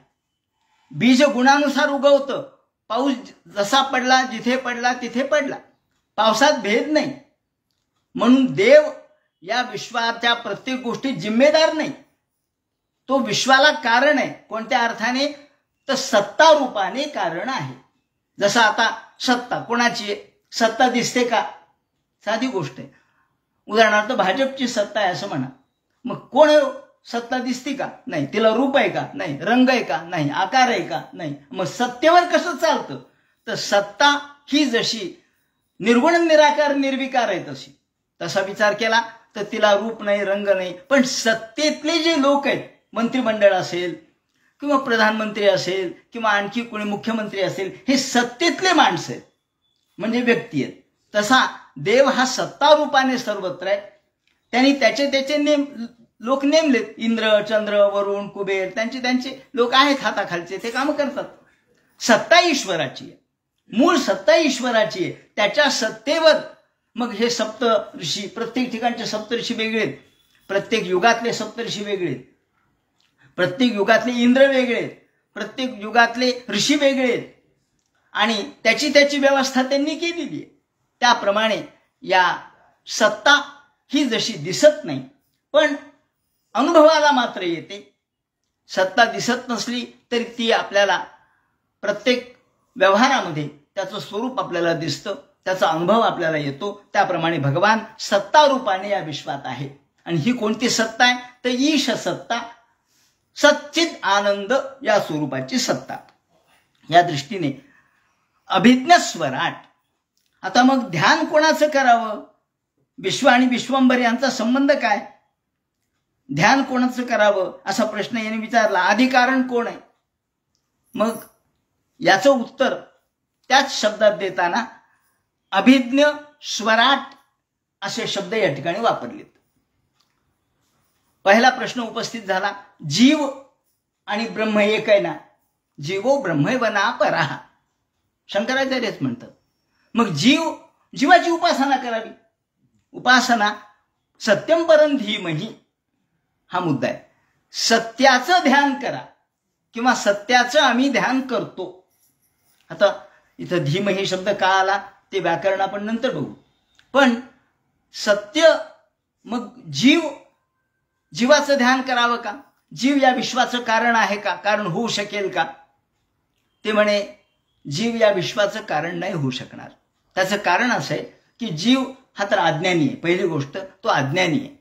बीज गुणानुसार उगवतं. पाऊस जसा पडला, जिथे पडला तिथे पडला, पावसात भेद नाही. म्हणून देव या विश्वाच्या प्रत्येक गोष्टी जिम्मेदार नाही. तो विश्वाला कारण आहे. कोणत्या अर्थाने तर सत्ता रूपाने कारण आहे. जसं आता सत्ता कोणाची आहे? सत्ता दिसते का? साधी गोष्ट आहे. उदाहरणार्थ भाजपची सत्ता आहे असं म्हणा, मग कोण सत्ता दिसते का? नाही. तिला रूप आहे का? नाही. रंग आहे का? नाही. आकार आहे का? नाही. मग सत्तेवर कसं चालतं? तर सत्ता ही जशी निर्गुण निराकार निर्विकार आहे तसा विचार केला तर तिला रूप नाही, रंग नाही. पण सत्तेतले जे लोक आहेत, मंत्रिमंडळ असेल किंवा प्रधानमंत्री असेल किंवा आणखी कोणी मुख्यमंत्री असेल, हे सत्तेतले माणसं आहेत, म्हणजे व्यक्ती आहेत. तसा देव हा सत्ता रूपाने सर्वत्र आहे. त्यांनी त्याचे नेम लोक नेमलेत. इंद्र, चंद्र, वरुण, कुबेर त्यांचे त्यांचे लोक आहेत हाताखालचे, ते काम करतात. सत्ता ईश्वराची आहे, मूळ सत्ता ईश्वराची आहे. त्याच्या सत्तेवर मग हे सप्त ऋषी, प्रत्येक ठिकाणचे सप्तऋषी वेगळे, प्रत्येक युगातले सप्तऋषी वेगळे, प्रत्येक युगातले इंद्र वेगळे, प्रत्येक युगातले ऋषी वेगळे, आणि त्याची त्याची व्यवस्था त्यांनी केलेली आहे. त्याप्रमाणे या सत्ता ही जशी दिसत नाही पण अनुभवाला मात्र येते. सत्ता दिसत नसली तरी ती आपल्याला प्रत्येक व्यवहारामध्ये त्याचं स्वरूप आपल्याला दिसतं, त्याचा अनुभव आपल्याला येतो. त्याप्रमाणे भगवान सत्ता रूपाने या विश्वात आहे. आणि ही कोणती सत्ता आहे तर ईश सत्ता, सच्चित आनंद या स्वरूपाची सत्ता. या दृष्टीने अभिज्ञ स्वराट. आता मग ध्यान कोणाचं करावं? विश्व आणि विश्वंभर यांचा संबंध काय? ध्यान कोणाचं करावं असा प्रश्न याने विचारला. अधिकारण कोण आहे? मग याचं उत्तर त्याच शब्दात देताना अभिज्ञ स्वराट असे शब्द या ठिकाणी वापरलेत. पहिला प्रश्न उपस्थित झाला, जीव आणि ब्रह्म एक आहे ना? जीवो ब्रह्मैवना पराः, शंकराचार्यच म्हणतात. मग जीवाची उपासना करावी. उपासना सत्यम परम धीमहि हा मुद्दा आहे. सत्याचं ध्यान करा किंवा सत्याचं आम्ही ध्यान करतो. आता इथं धीमहि शब्द का आला ते व्याकरण आपण नंतर बघू. पण सत्य, मग जीवाचं ध्यान करावं का? जीव या विश्वाचं कारण आहे का? कारण होऊ शकेल का? ते म्हणे जीव या विश्वाचं कारण नाही होऊ शकणार. त्याचं कारण असं आहे की जीव हा तर अज्ञानी आहे. पहिली गोष्ट, तो अज्ञानी आहे,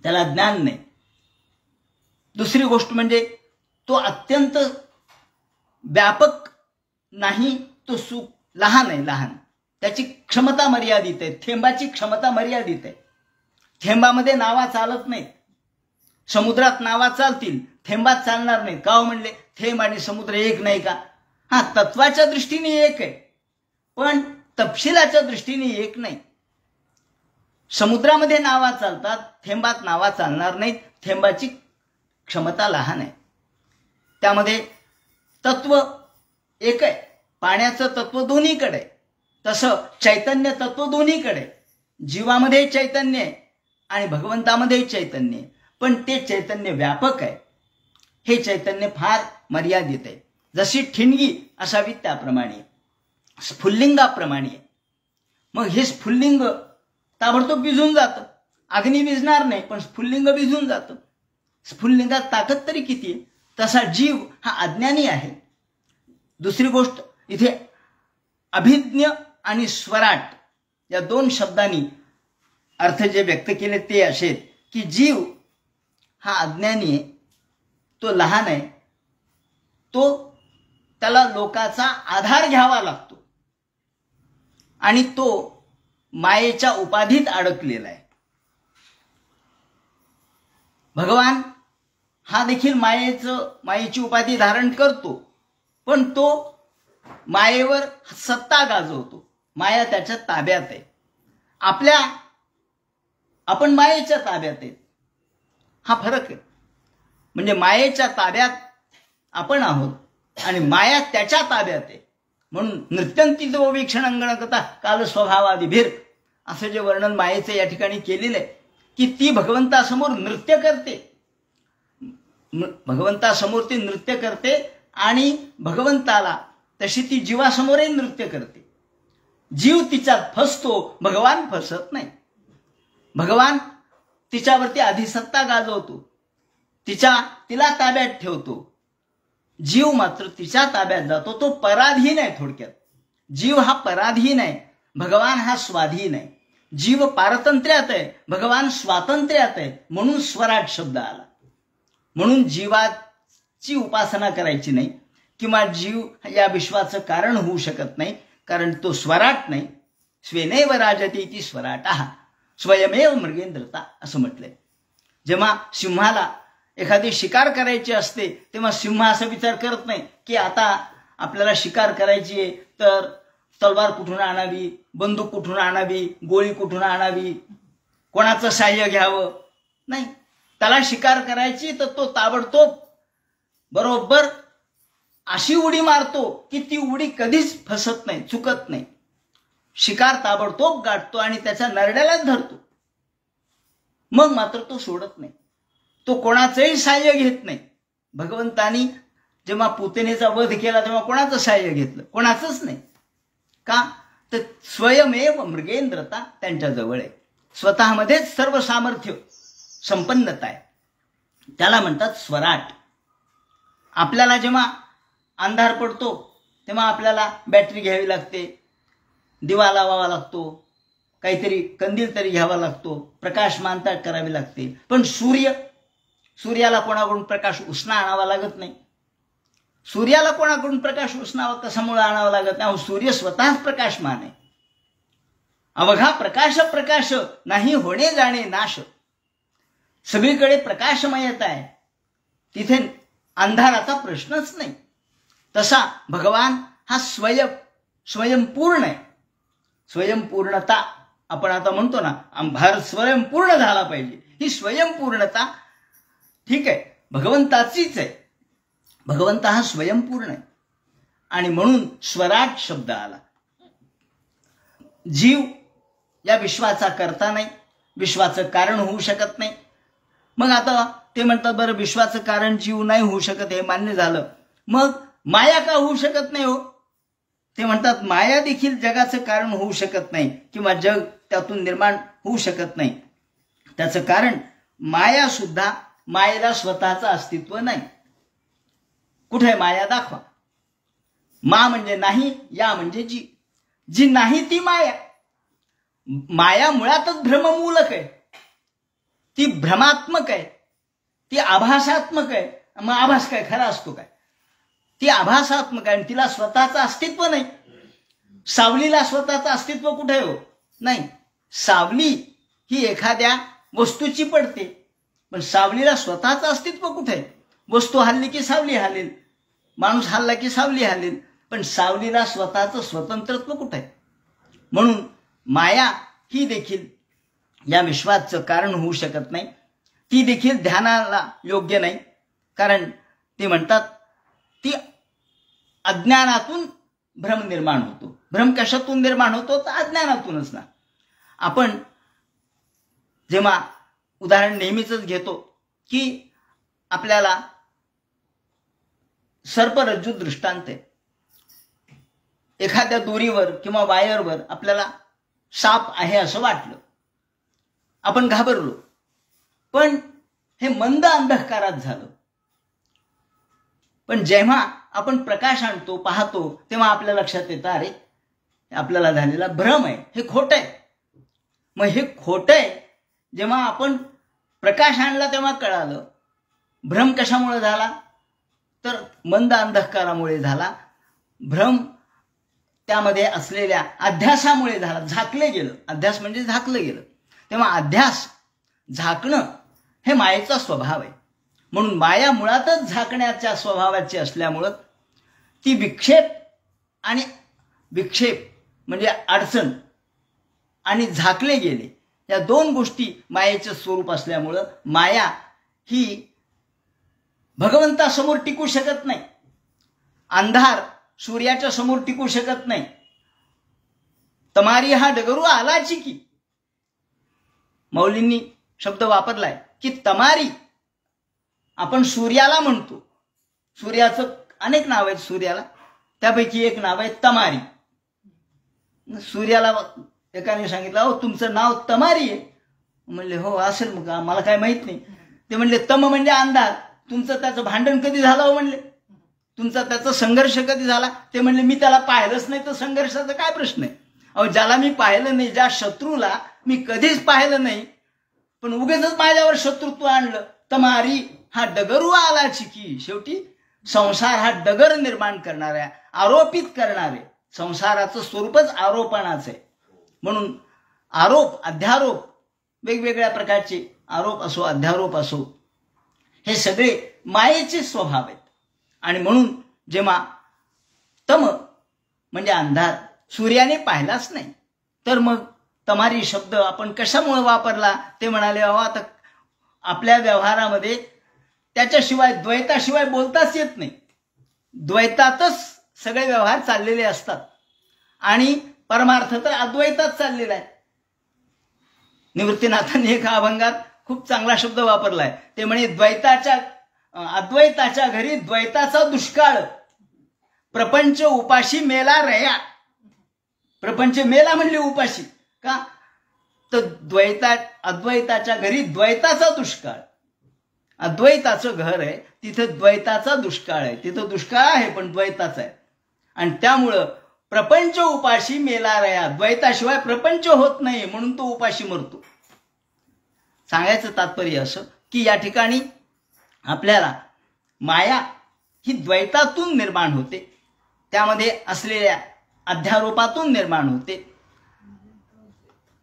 त्याला ज्ञान नाही. दुसरी गोष्ट म्हणजे तो अत्यंत व्यापक नाही, तो लहान आहे. लहान, त्याची क्षमता मर्यादित आहे. थेंबाची क्षमता मर्यादित आहे. थेंबामध्ये नावा चालत नाहीत. समुद्रात नावा चालतील, थेंबात चालणार नाहीत. का म्हणले? थेंब आणि समुद्र एक नाही का? हा, तत्वाच्या दृष्टीने एक आहे पण तपशिलाच्या दृष्टीने एक नाही. समुद्रामध्ये नावा चालतात, थेंबात नावा चालणार नाहीत. थेंबाची क्षमता लहान आहे. त्यामध्ये तत्व एक आहे. पाण्याचं तत्व दोन्हीकडे आहे. तसं चैतन्य तत्व दोन्हीकडे आहे. जीवामध्ये चैतन्य आहे आणि भगवंतामध्ये चैतन्य आहे. पण ते चैतन्य व्यापक आहे, हे चैतन्य फार मर्यादित आहे. जशी ठिणगी असावी त्याप्रमाणे, स्फुल्लिंगाप्रमाणे. मग हे स्फुल्लिंग ताबडतोब भिजून जातं. अग्नी भिजणार नाही पण स्फुल्लिंग भिजून जातं. स्फुल्लिंगात ताकद तरी किती आहे? तसा जीव हा अज्ञानी आहे. दुसरी गोष्ट, इथे अभिज्ञ आणि स्वराट या दोन शब्दांनी अर्थ जे व्यक्त केले ते असे की जीव हा अज्ञानी आहे, तो लहान आहे, त्याला लोकाचा आधार घ्यावा लागतो आणि तो मायेच्या उपाधीत अडकलेला आहे. भगवान हा देखील मायेची उपाधी धारण करतो पण तो मायेवर सत्ता गाजवतो. माया त्याच्या ताब्यात आहे. आपण मायेच्या ताब्यात आहेत. हा फरक आहे. म्हणजे मायेच्या ताब्यात आपण आहोत आणि माया त्याच्या ताब्यात आहे. म्हणून नृत्यंती जो वीक्षण अंगणकता काल स्वभावादिभीर असं जे वर्णन मायेचं या ठिकाणी केलेलं आहे की ती भगवंतासमोर नृत्य करते. भगवंतासमोर ती नृत्य करते आणि भगवंताला तशी ती जीवासमोरही नृत्य करते. जीव तिच्यात फसतो, भगवान फसत नाही. भगवान तिच्यावरती अधिसत्ता गाजवतो, तिला ताब्यात ठेवतो. जीव मात्र तिच्या ताब्यात जातो. तो पराधीन आहे. थोडक्यात जीव हा पराधीन आहे, भगवान हा स्वाधीन आहे. जीव पारतंत्र्यात आहे, भगवान स्वातंत्र्यात आहे. म्हणून स्वराट शब्द आला. म्हणून जीवाची उपासना करायची नाही किंवा जीव या विश्वाचं कारण होऊ शकत नाही, कारण तो स्वराट नाही. स्वेनैव राजते ती स्वराटः स्वयमेव मृगेंद्रता असं म्हटलंय. जेव्हा सिंहाला एखादी शिकार करायची असते तेव्हा सिंह असा विचार करत नाही की आता आपल्याला शिकार करायची आहे तर तलवार कुठून आणावी, बंदूक कुठून आणावी, गोळी कुठून आणावी, कोणाचं साह्य घ्यावं. नाही, त्याला शिकार करायची तर तो ताबडतोब बरोबर अशी उडी मारतो की ती उडी कधीच फसत नाही, चुकत नाही. शिकार ताबडतोब गाठतो आणि त्याच्या नरड्यालाच धरतो. मग मात्र तो सोडत नाही. तो कोणाचंही सहाय्य घेत नाही. भगवंतानी जेव्हा पुतनेचा वध केला तेव्हा कोणाचं सहाय्य घेतलं? कोणाचंच नाही. का? तर स्वयमेव मृगेंद्रता त्यांच्याजवळ आहे. स्वतःमध्येच सर्व सामर्थ्य संपन्नता आहे. त्याला म्हणतात स्वराट. आपल्याला जेव्हा अंधार पडतो तेव्हा आपल्याला बॅटरी घ्यावी लागते, दिवा लावावा लागतो, काहीतरी कंदील तरी घ्यावा लागतो, प्रकाशमानता करावी लागते. पण सूर्याला कोणाकडून प्रकाश उष्णा आणावा लागत नाही. सूर्याला कोणाकडून प्रकाश उष्णा कशामुळे आणावा लागत नाही? सूर्य स्वतःच प्रकाशमान आहे. अवघा प्रकाश नाही होणे जाणे नाश. सगळीकडे प्रकाशमयता आहे, तिथे अंधाराचा प्रश्नच नाही. तसा भगवान हा स्वयंपूर्ण आहे. स्वयंपूर्णता आपण आता म्हणतो ना, भारत स्वयंपूर्ण झाला पाहिजे. ही स्वयंपूर्णता ठीक आहे, भगवंताचीच आहे. भगवंत हा स्वयंपूर्ण आहे आणि म्हणून स्वराट शब्द आला. जीव या विश्वाचा करता नाही, विश्वाचं कारण होऊ शकत नाही. मग आता ते म्हणतात बरं विश्वाचं कारण जीव नाही होऊ शकत, हे मान्य झालं. मग माया का होऊ शकत नाही हो? ते म्हणतात माया देखील जगाचं कारण होऊ शकत नाही किंवा जग त्यातून निर्माण होऊ शकत नाही. त्याचं कारण माया सुद्धा, मायेला स्वतःचं अस्तित्व नाही. कुठे माया दाखवा. मा म्हणजे नाही, या म्हणजे जी. जी नाही ती माया. माया मुळातच भ्रममूलक आहे, ती भ्रमात्मक आहे, ती आभासात्मक आहे. मग आभास काय खरा असतो काय? ती आभासात्मक आहे आणि तिला स्वतःचं अस्तित्व नाही. सावलीला स्वतःचं अस्तित्व कुठे हो? नाही. सावली ही एखाद्या वस्तूची पडते, पण सावलीला स्वतःचं अस्तित्व कुठे आहे? वस्तू हल्ली की सावली हलेल, माणूस हल्ला की सावली हलेल, पण सावलीला स्वतःचं स्वतंत्रत्व कुठे आहे? म्हणून माया ही देखील या विश्वाचं कारण होऊ शकत नाही. ती देखील ध्यानाला योग्य नाही. कारण ते म्हणतात ती अज्ञानातून भ्रम निर्माण होतो. भ्रम कशातून निर्माण होतो? तर अज्ञानातूनच ना. आपण जेव्हा उदाहरण नेहमीच घेतो की आपल्याला सर्परज्जू दृष्टांत आहे. एखाद्या दोरीवर किंवा वायरवर आपल्याला साप आहे असं वाटलं, आपण घाबरलो. पण हे मंद अंधकारात झालं. पण जेव्हा आपण प्रकाश आणतो, पाहतो, तेव्हा आपल्या लक्षात येतं अरे आपल्याला झालेला भ्रम आहे, हे खोटं आहे. मग हे खोटं आहे जेव्हा आपण प्रकाश आणला तेव्हा कळालं. भ्रम कशामुळे झाला? तर मंद अंधकारामुळे झाला. भ्रम त्यामध्ये असलेल्या अध्यासामुळे झाला, झाकले गेलं. अध्यास म्हणजे झाकलं गेलं. तेव्हा अध्यास, झाकणं हे मायेचा स्वभाव आहे. म्हणून माया मुळातच झाकण्याच्या स्वभावाची असल्यामुळं ती विक्षेप म्हणजे अडचण आणि झाकले गेले, या दोन गोष्टी मायेचं स्वरूप असल्यामुळं माया ही भगवंतासमोर टिकू शकत नाही. अंधार सूर्याच्या समोर टिकू शकत नाही. तमारी हा डगरू आलाची की, मौलींनी शब्द वापरलाय की तमारी. आपण सूर्याला म्हणतो, सूर्याचं अनेक नाव आहेत सूर्याला, त्यापैकी एक नाव आहे तमारी. सूर्याला एकाने सांगितलं अहो तुमचं नाव तमारी आहे. म्हणले हो असेल, मग मला काय माहित नाही. ते म्हणले तम म्हणजे अंधार, तुमचं त्याचं भांडण कधी झालं हो? म्हणले तुमचा त्याचा संघर्ष कधी झाला? ते म्हणले मी त्याला पाहिलंच नाही, तर संघर्षाचा काय प्रश्न आहे? अहो ज्याला मी पाहिलं नाही, ज्या शत्रूला मी कधीच पाहिलं नाही, पण उगेच माझ्यावर शत्रुत्व आणलं, तमारी हा डगरू आलाची की. शेवटी संसार हा डगर निर्माण करणाऱ्या, आरोपित करणारे, संसाराचं स्वरूपच आरोपणाचं आहे. म्हणून आरोप, अध्यारोप, वेगवेगळ्या प्रकारचे आरोप असो, अध्यारोप असो, हे सगळे मायेचे स्वभाव आहेत. आणि म्हणून जेव्हा तम म्हणजे अंधार सूर्याने पाहिलाच नाही, तर मग तमारी शब्द आपण कशामुळे वापरला? ते म्हणाले अहो आता आपल्या व्यवहारामध्ये त्याच्याशिवाय द्वैताशिवाय बोलताच येत नाही. द्वैतातच सगळे व्यवहार चाललेले असतात आणि परमार्थ तर अद्वैतात चाललेला आहे. निवृत्तीनाथांनी एका अभंगात खूप चांगला शब्द वापरलाय. ते म्हणे अद्वैताच्या घरी द्वैताचा दुष्काळ, प्रपंच उपाशी मेला रया. प्रपंच मेला म्हणले उपाशी का? तर अद्वैताच्या घरी द्वैताचा दुष्काळ. अद्वैताचं घर आहे तिथं द्वैताचा दुष्काळ आहे. तिथं दुष्काळ आहे पण द्वैताचा आहे. आणि त्यामुळं प्रपंच उपाशी मेला रया, द्वैताशिवाय प्रपंच होत नाही म्हणून तो उपाशी मरतो. सांगायचं तात्पर्य असं की या ठिकाणी आपल्याला माया ही द्वैतातून निर्माण होते, त्यामध्ये असलेल्या अध्यारोपातून निर्माण होते.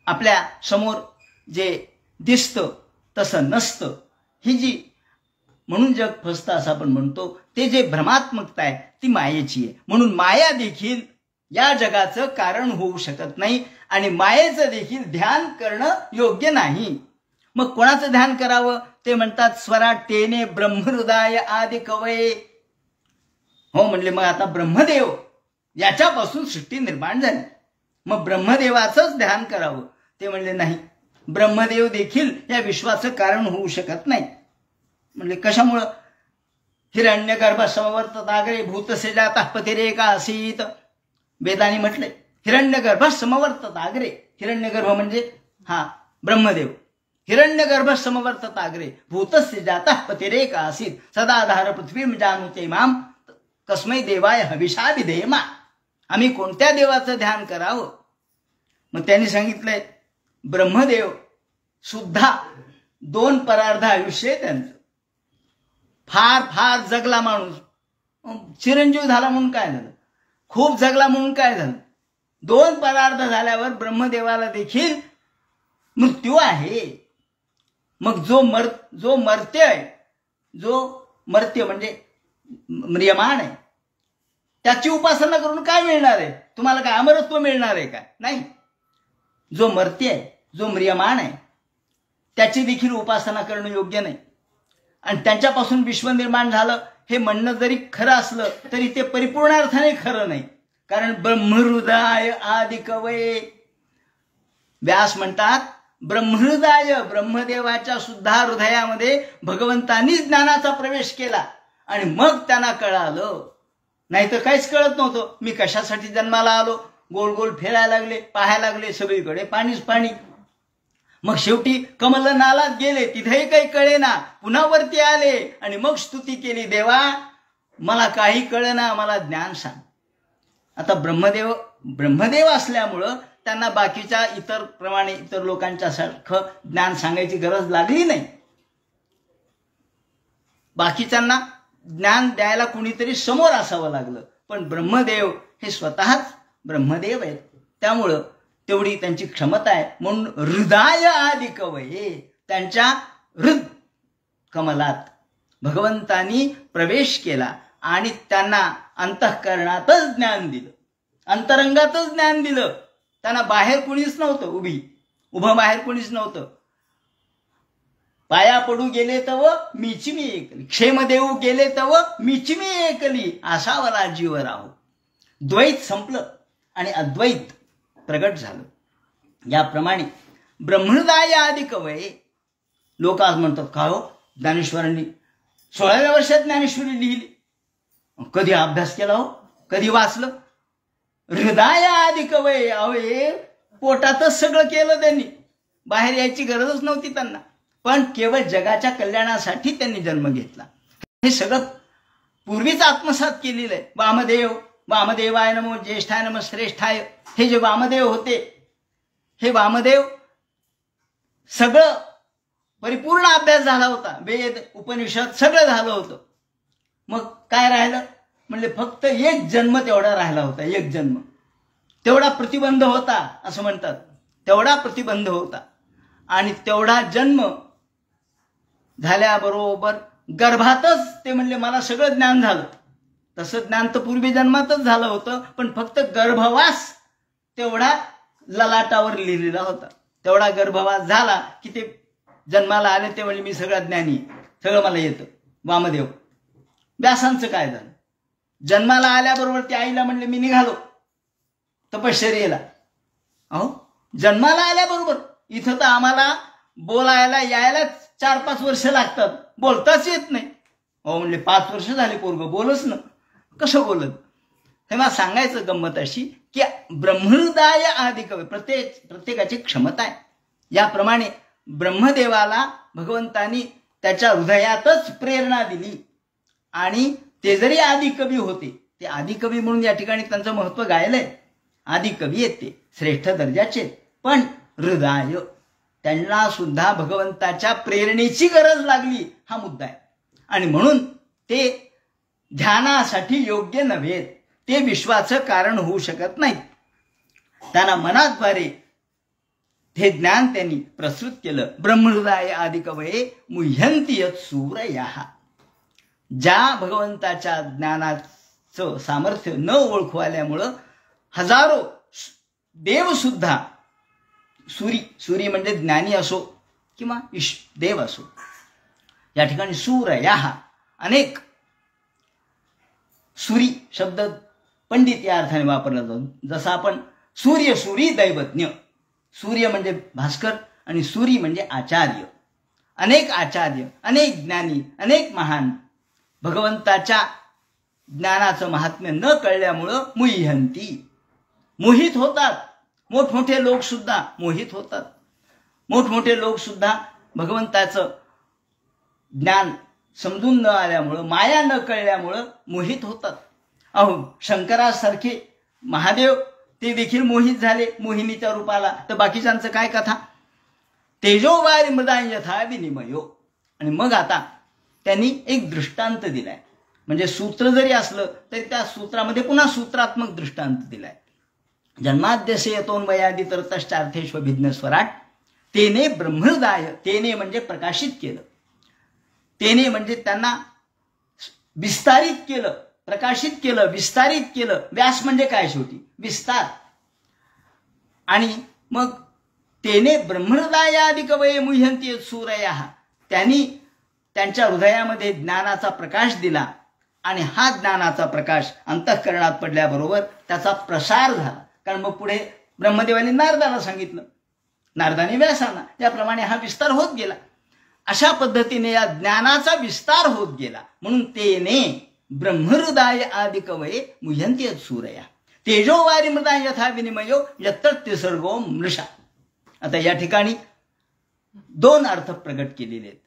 आपल्या समोर जे दिसतं तसं नसतं, ही जी म्हणून जग फसतं असं आपण म्हणतो, ते जे भ्रमात्मकता आहे ती मायेची आहे. म्हणून माया देखील या जगाचं कारण होऊ शकत नाही आणि मायेचं देखील ध्यान करणं योग्य नाही. मग कोणाचं ध्यान करावं? ते म्हणतात स्वराटेने ब्रह्महृदय आदि कवये. हो म्हणले मग आता ब्रह्मदेव याच्यापासून सृष्टी निर्माण झाली, मग ब्रह्मदेवाचंच ध्यान करावं. ते म्हणले नाही, ब्रह्मदेव देखील या विश्वाचं कारण होऊ शकत नाही. म्हणले कशामुळं? हिरण्यगर्भ समवर्तताग्रे भूतसेजातः पतिरेका आसीत. वेदांनी म्हटले हिरण्यगर्भ समवर्तताग्रे. हिरण्यगर्भ म्हणजे हा ब्रह्मदेव. हिरण्यगर्भ समवर्तताग्रे भूतसेजातः पतिरेका आसीत. सदाधार पृथ्वीं जानुते माम कस्मै देवाय हविषा विधेमा. आम्ही कोणत्या देवाचं ध्यान करावं? मग त्यांनी सांगितलंय ब्रह्मदेव सुद्धा 2 परार्ध आयुष्य आहे त्यांचं. फार फार जगला माणूस, चिरंजीव झाला म्हणून काय झालं? खूप जगला म्हणून काय झालं? 2 परार्ध झाल्यावर ब्रह्मदेवाला देखील मृत्यू आहे. मग जो मर्त्य आहे, जो मर्त्य म्हणजे म्रियमाण आहे, त्याची उपासना करून काय मिळणार आहे? तुम्हाला काय अमरत्व मिळणार आहे का? नाही. जो मर्त्य आहे, जो म्रियमाण आहे, त्याची देखील उपासना करणं योग्य नाही. आणि त्यांच्यापासून विश्व निर्माण झालं हे म्हणणं जरी खरं असलं तरी ते परिपूर्ण अर्थाने खरं नाही. कारण ब्रह्महृदय आदि कवये. व्यास म्हणतात ब्रह्महृदय, ब्रह्मदेवाच्या सुद्धा हृदयामध्ये भगवंतांनी ज्ञानाचा प्रवेश केला आणि मग त्यांना कळालं. नाही तर काहीच कळत नव्हतं. मी कशासाठी जन्माला आलो? गोल गोल फिरायला लागले, पाहायला लागले, सगळीकडे पाणीच पाणी. मग शेवटी कमलनालात गेले, तिथेही काही कळेना, पुन्हा वरती आले आणि मग स्तुती केली, देवा मला काही कळेना, मला ज्ञान सांग. आता ब्रह्मदेव असल्यामुळं त्यांना बाकीच्या इतर लोकांच्या सारखं ज्ञान सांगायची गरज लागली नाही. बाकीच्यांना ज्ञान द्यायला कुणीतरी समोर असावं लागलं. पण ब्रह्मदेव हे स्वतःच ब्रह्मदेव आहेत, त्यामुळं तेवढी त्यांची क्षमता आहे. म्हणून हृदय आदि कवये, त्यांच्या हृद कमलात भगवंतांनी प्रवेश केला आणि त्यांना अंतःकरणातच ज्ञान दिलं, अंतरंगातच ज्ञान दिलं. त्यांना बाहेर कुणीच नव्हतं, उभं बाहेर कुणीच नव्हतं. पाया पडू गेले तव मीची मी एकली, क्षेम देऊ गेले तव मीची मी एकली, आसावला जीव राहो. द्वैत संपलं आणि अद्वैत प्रगट झालं. याप्रमाणे ब्रह्महृदय आदि कवये. लोक आज म्हणतात का हो ज्ञानेश्वरांनी 16व्या वर्षात ज्ञानेश्वरी लिहिली, कधी अभ्यास केला हो, कधी वाचलं? हृदय आदि कवये. अवे पोटातच सगळं केलं त्यांनी, बाहेर यायची गरजच नव्हती त्यांना. पण केवळ जगाच्या कल्याणासाठी त्यांनी जन्म घेतला. हे सगळं पूर्वीच आत्मसात केलेलं आहे. वामदेवाय नमो, ज्येष्ठाय नमो, श्रेष्ठाय. हे जे वामदेव होते, हे वामदेव सगळं परिपूर्ण अभ्यास झाला होता, वेद उपनिषद सगळं झालं होतं. मग काय राहिलं? म्हणले फक्त एक जन्म तेवढा राहिला होता. एक जन्म तेवढा प्रतिबंध होता असं म्हणतात. तेवढा प्रतिबंध होता आणि तेवढा जन्म झाल्याबरोबर गर्भातच ते म्हणले मला सगळं ज्ञान झालं. तसं ज्ञान तर पूर्वी जन्मातच झालं होतं, पण फक्त गर्भवास तेवढा ललाटावर लिहिलेला होता. तेवढा गर्भवास झाला की ते जन्माला आले ते म्हणजे मी सगळा ज्ञानी, सगळं मला येतं. वामदेव. व्यासांचं काय झालं? जन्माला आल्याबरोबर ते आईला म्हणले मी निघालो तपश्चर्येला. अहो, जन्माला आल्याबरोबर. इथं तर आम्हाला बोलायला यायला 4-5 वर्ष लागतात, बोलताच येत नाही. अहो म्हणले 5 वर्ष झाले पोरगं बोलच ना. कसं बोलत? तेव्हा सांगायचं गंमत अशी की ब्रह्महृदय आदी कवी, प्रत्येकाची क्षमता आहे. याप्रमाणे ब्रह्मदेवाला भगवंतानी त्याच्या हृदयातच प्रेरणा दिली आणि ते जरी आदी कवी होते, ते आदी कवी म्हणून या ठिकाणी त्यांचं महत्व गायलंय. आदी कवी आहेत ते, श्रेष्ठ दर्जाचे, पण हृदय त्यांना सुद्धा भगवंताच्या प्रेरणेची गरज लागली, हा मुद्दा आहे. आणि म्हणून ते ध्यानासाठी योग्य नव्हेत, ते विश्वाचं कारण होऊ शकत नाहीत. त्यांना मनाद्वारे हे ज्ञान त्यांनी प्रसृत केलं. ब्रह्महृदय आदी कवये मुह्यन्ति यत् सूरयः. ज्या भगवंताच्या ज्ञानाचं सामर्थ्य न ओळखू आल्यामुळं हजारो देव सुद्धा, सूरी म्हणजे ज्ञानी असो किंवा देव असो, या ठिकाणी सूरयः अनेक, सूरी शब्द पंडित या अर्थाने वापरला जातो. जसा आपण सूरी दैवज्ञ, सूर्य म्हणजे भास्कर आणि सूरी म्हणजे आचार्य. अनेक आचार्य, अनेक ज्ञानी, अनेक महान भगवंताच्या ज्ञानाचं महात्म्य न कळल्यामुळं मुह्यन्ति, मोहित होतात. मोठमोठे लोक सुद्धा मोहित होतात. मोठमोठे लोक सुद्धा भगवंताचं ज्ञान समजून न आल्यामुळं, माया न कळल्यामुळं मोहित होतात. अहो, शंकरासारखे महादेव ते देखील मोहित झाले मोहिनीच्या रूपाला, तर बाकीच्यांचं काय कथा? तेजोवारी मृदा यथा विनिमयो. आणि मग आता त्यांनी एक दृष्टांत दिलाय. म्हणजे सूत्र जरी असलं तरी त्या सूत्रामध्ये पुन्हा सूत्रात्मक दृष्टांत दिलाय. जन्माद्यसे यतोन्वयादि तरतश्चार्थेष्वभिज्ञ स्वराट तेने ब्रह्महृदय, तेने म्हणजे प्रकाशित केलं, तेने म्हणजे त्यांना विस्तारित केलं, प्रकाशित केलं, विस्तारित केलं. व्यास म्हणजे काय? शेवटी विस्तार. आणि मग तेने ब्रह्महृदयादि कवये मुह्यन्ति यत् सूरयः, त्यांनी त्यांच्या हृदयामध्ये ज्ञानाचा प्रकाश दिला आणि हा ज्ञानाचा प्रकाश अंतःकरणात पडल्याबरोबर त्याचा प्रसार झाला. कारण मग पुढे ब्रह्मदेवाने नारदाला सांगितलं, नारदाने व्यासांना, त्याप्रमाणे हा विस्तार होत गेला. अशा पद्धतीने या ज्ञानाचा विस्तार होत गेला. म्हणून तेने ब्रह्महृदय आदि कवये मुह्यन्ति यत् सूरयः तेजोवारी मृदा यथा विनिमयो यत्र त्रिसर्गो मृषा. आता या ठिकाणी 2 अर्थ प्रगट केलेले आहेत.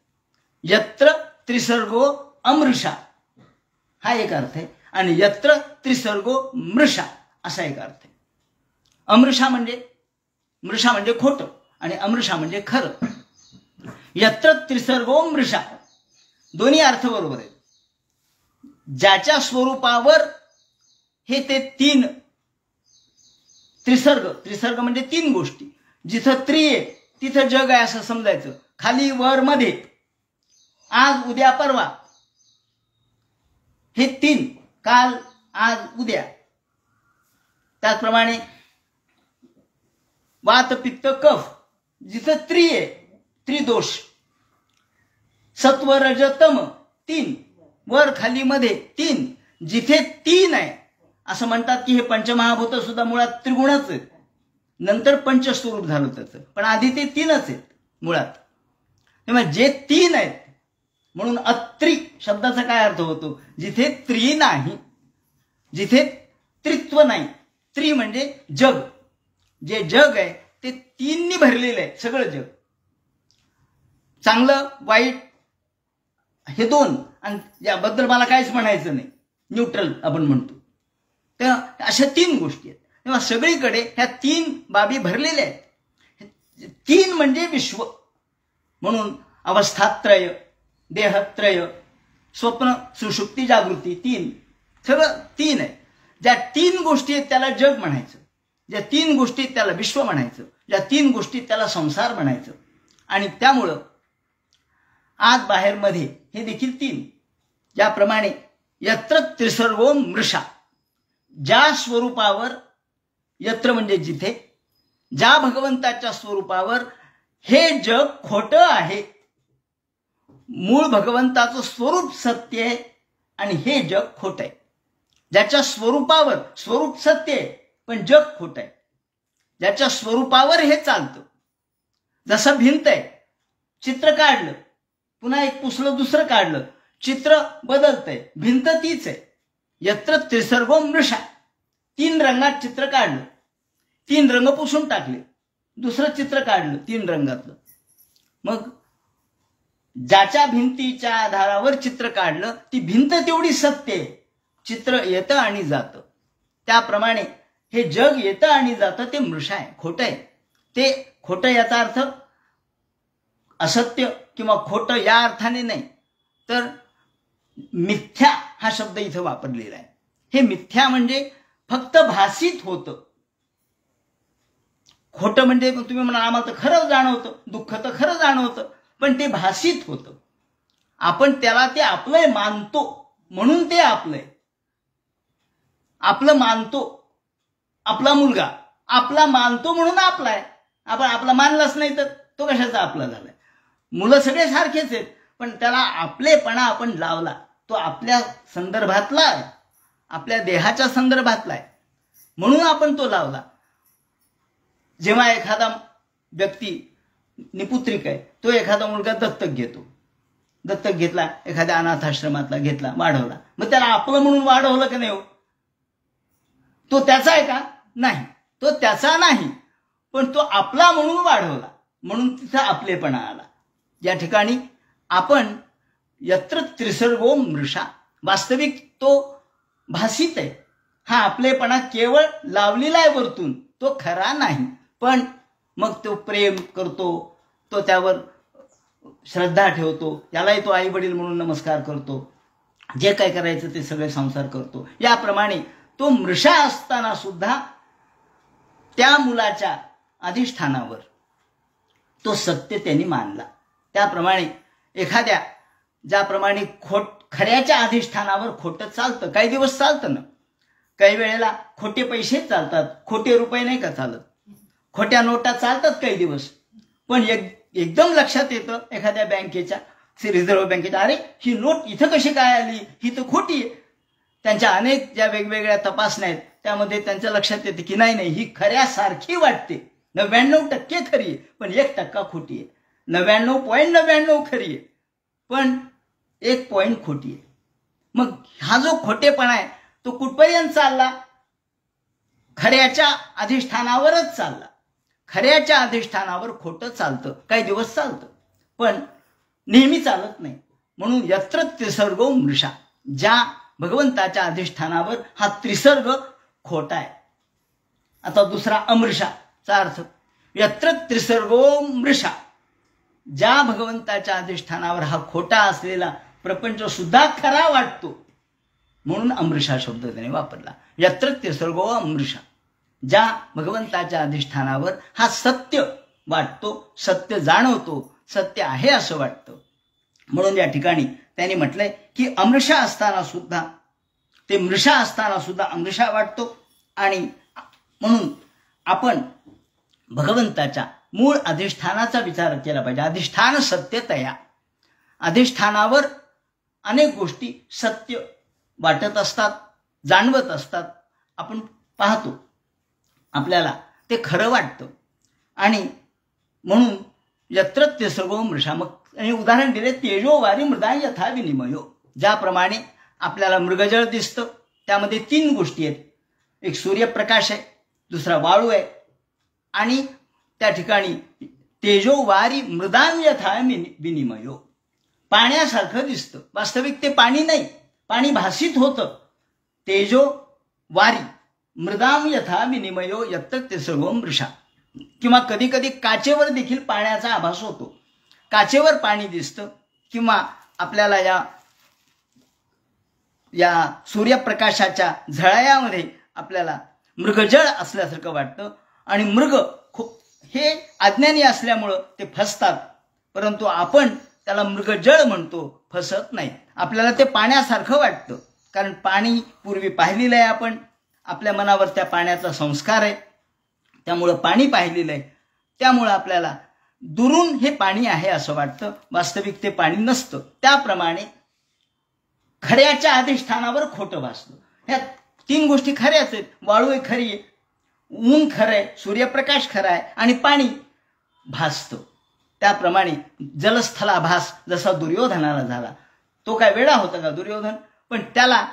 यत्र त्रिसर्गो अमृषा हा एक अर्थ आहे आणि यत्र त्रिसर्गो मृषा असा एक अर्थ आहे. अमृषा म्हणजे खोटं आणि अमृषा म्हणजे खरं. यत्र त्रिसर्गो मृषा, दोन्ही अर्थ बरोबर आहेत. ज्याच्या स्वरूपावर हे ते 3 त्रिसर्ग म्हणजे 3 गोष्टी. जिथं त्रि आहे तिथं जग आहे असं समजायचं. खाली वर मध्ये, आज उद्या परवा, हे 3, काल आज उद्या. त्याचप्रमाणे वात पित्त कफ, जिथं त्रि आहे त्रिदोष, सत्व रज तम 3, वर खाली मध्ये 3. जिथे 3 आहे असं म्हणतात की हे पंचमहाभूत सुद्धा मुळात त्रिगुणच आहेत. नंतर पंचस्वरूप झालं त्याचं, पण आधी ते 3च आहेत मुळात. तेव्हा जे 3 आहेत म्हणून अत्रि शब्दाचा काय अर्थ होतो? जिथे त्रि नाही, जिथे त्रित्व नाही. त्रि म्हणजे जग, जे जग आहे ते 3नी भरलेलं आहे सगळं जग. चांगलं वाईट हे 2, आणि याबद्दल मला काहीच म्हणायचं नाही, न्यूट्रल आपण म्हणतो. तेव्हा अशा 3 गोष्टी आहेत. तेव्हा सगळीकडे ह्या 3 बाबी भरलेल्या आहेत. 3 म्हणजे विश्व. म्हणून अवस्थात्रय, देहत्रय, स्वप्न सुषुप्ती जागृती 3, सगळं 3 आहे. ज्या 3 गोष्टी आहेत त्याला जग म्हणायचं, ज्या 3 गोष्टी आहेत त्याला विश्व म्हणायचं, ज्या 3 गोष्टी आहेत त्याला संसार म्हणायचं. आणि त्यामुळं आत बाहेर मध्ये हे देखील 3. ज्याप्रमाणे यत्र त्रिसर्गो मृषा, ज्या स्वरूपावर, यत्र म्हणजे जिथे, ज्या भगवंताच्या स्वरूपावर हे जग खोटं आहे मूळ भगवंताचं स्वरूप सत्य आहे आणि हे जग खोटं आहे. ज्याच्या स्वरूपावर स्वरूप सत्य आहे पण जग खोटं आहे. ज्याच्या स्वरूपावर हे चालतं, जसं भिंत आहे, चित्र काढलं पुन्हा एक पुसलं दुसरं काढलं, चित्र बदलतंय, भिंत तीच आहे. यत्र त्रिसर्गो मृषा, 3 रंगात चित्र काढलं, 3 रंग पुसून टाकले, दुसरं चित्र काढलं 3 रंगातलं. मग ज्याच्या भिंतीच्या आधारावर चित्र काढलं ती भिंत तेवढी सत्य आहे. चित्र येतं आणि जातं. त्याप्रमाणे हे जग येतं आणि जातं, ते मृषा आहे, खोटं आहे. ते खोटं याचा अर्थ असत्य किंवा खोटं या अर्थाने नाही, तर मिथ्या हा शब्द इथं वापरलेला आहे. हे मिथ्या म्हणजे फक्त भासित होतं. खोटं म्हणजे तुम्ही म्हणा आम्हाला तर खरं जाणवतं, दुःख तर खरं जाणवतं, पण ते भासित होतं. आपण त्याला ते आपलंय मानतो म्हणून ते आपलंय. आपलं मानतो, आपला मुलगा आपला मानतो म्हणून आपला आहे. आपण आपला मानलाच नाही तर तो कशाचा आपला झालाय. मुलं सगळे सारखेच आहेत, पण त्याला आपलेपणा आपण लावला. तो आपल्या संदर्भातला आहे, आपल्या देहाच्या संदर्भातला आहे म्हणून आपण तो लावला. जेव्हा एखादा व्यक्ती निपुत्रिक आहे, तो एखादा मुलगा दत्तक घेतो, दत्तक घेतला, एखाद्या अनाथाश्रमातला घेतला, वाढवला, मग त्याला आपलं म्हणून वाढवलं का नाही हो? तो त्याचा आहे का? नाही, तो त्याचा नाही, पण तो आपला म्हणून वाढवला, म्हणून तिथं आपलेपणा आला. या ठिकाणी आपण यत्र त्रिसर्गो मृषा, वास्तविक तो भासित आहे. हा आपलेपणा केवळ लावलेला आहे वरतून, तो खरा नाही. पण मग तो प्रेम करतो, तो त्यावर श्रद्धा ठेवतो, त्यालाही तो आई वडील म्हणून नमस्कार करतो, जे काय करायचं ते सगळे संसार करतो. याप्रमाणे तो मृषा असताना सुद्धा त्या मुलाच्या अधिष्ठानावर तो सत्य त्यांनी मानला. त्याप्रमाणे एखाद्या ज्याप्रमाणे खऱ्याच्या अधिष्ठानावर खोटं चालतं, काही दिवस चालतं ना, काही वेळेला खोटे पैसे चालतात, खोटे रुपये नाही का चालत, खोट्या नोटा चालतात काही दिवस. पण एकदम लक्षात येतं एखाद्या बँकेच्या, रिझर्व्ह बँकेच्या, अरे ही नोट इथं कशी काय आली, ही तर खोटी आहे. त्यांच्या अनेक ज्या वेगवेगळ्या तपासण्या आहेत त्यामध्ये त्यांच्या लक्षात येते की नाही ही खऱ्यासारखी वाटते, 99% खरी आहे पण 1% खोटी आहे, 99.99 खरी आहे पण 1 पॉइंट खोटी आहे. मग हा जो खोटेपणा आहे तो कुठपर्यंत चालला? खऱ्याच्या अधिष्ठानावरच चालला. खऱ्याच्या अधिष्ठानावर खोटं चालतं, काही दिवस चालतं पण नेहमी चालत नाही. म्हणून यत्र त्रिसर्गो मृषा, ज्या भगवंताच्या अधिष्ठानावर हा त्रिसर्ग खोटा आहे. आता दुसरा अमृषाचा अर्थ, यत्र त्रिसर्गो मृषा, ज्या भगवंताच्या अधिष्ठानावर हा खोटा असलेला प्रपंच सुद्धा खरा वाटतो म्हणून अमृषा शब्द त्याने वापरला. यत्र त्रिसर्गो अमृषा, ज्या भगवंताच्या अधिष्ठानावर हा सत्य वाटतो, सत्य जाणवतो, सत्य आहे असं वाटतं. म्हणून या ठिकाणी त्यांनी म्हटलंय की अमृषा असताना सुद्धा, ते मृषा असताना सुद्धा अमृषा वाटतो. आणि म्हणून आपण भगवंताच्या मूळ अधिष्ठानाचा विचार केला पाहिजे. अधिष्ठान सत्यतया, अधिष्ठानावर अनेक गोष्टी सत्य वाटत असतात, जाणवत असतात, आपण पाहतो, आपल्याला ते खरं वाटतं. आणि म्हणून यत्र त्रिसर्गो मृषा, मग आणि उदाहरण दिले तेजोवारी मृदा यथा विनिमयो, ज्याप्रमाणे आपल्याला मृगजळ दिसतं त्यामध्ये 3 गोष्टी आहेत, एक सूर्यप्रकाश आहे, दुसरा वाळू आहे आणि त्या ठिकाणी तेजोवारी मृदां यथा विनिमयो, पाण्यासारखं दिसतं, वास्तविक ते पाणी नाही, पाणी भासित होतं. तेजो वारी मृदां यथा विनिमयो यत्र त्रिसर्गो मृषा, किंवा कधी कधी काचेवर देखील पाण्याचा आभास होतो, काचेवर पाणी दिसतं किंवा आपल्याला या सूर्यप्रकाशाच्या झळायामध्ये आपल्याला मृगजळ असल्यासारखं वाटतं. आणि मृग हे अज्ञानी असल्यामुळं ते फसतात, परंतु आपण त्याला मृगजळ म्हणतो, फसत नाही. आपल्याला ते पाण्यासारखं वाटतं कारण पाणी पूर्वी पाहिलेलं आहे, आपण आपल्या मनावर त्या पाण्याचा संस्कार आहे, त्यामुळं पाणी पाहिलेलं आहे, त्यामुळं आपल्याला दुरून हे पाणी आहे असं वाटतं, वास्तविक ते पाणी नसतं. त्याप्रमाणे खऱ्याच्या अधिष्ठानावर खोटं भासलं. ह्या तीन गोष्टी खऱ्याच आहेत. वाळू आहे खरी आहे, ऊन खरं आहे, सूर्यप्रकाश खरा आहे आणि पाणी भासतं. त्याप्रमाणे जलस्थलाभास जसा दुर्योधनाला झाला. तो काय वेडा होता का दुर्योधन? पण त्याला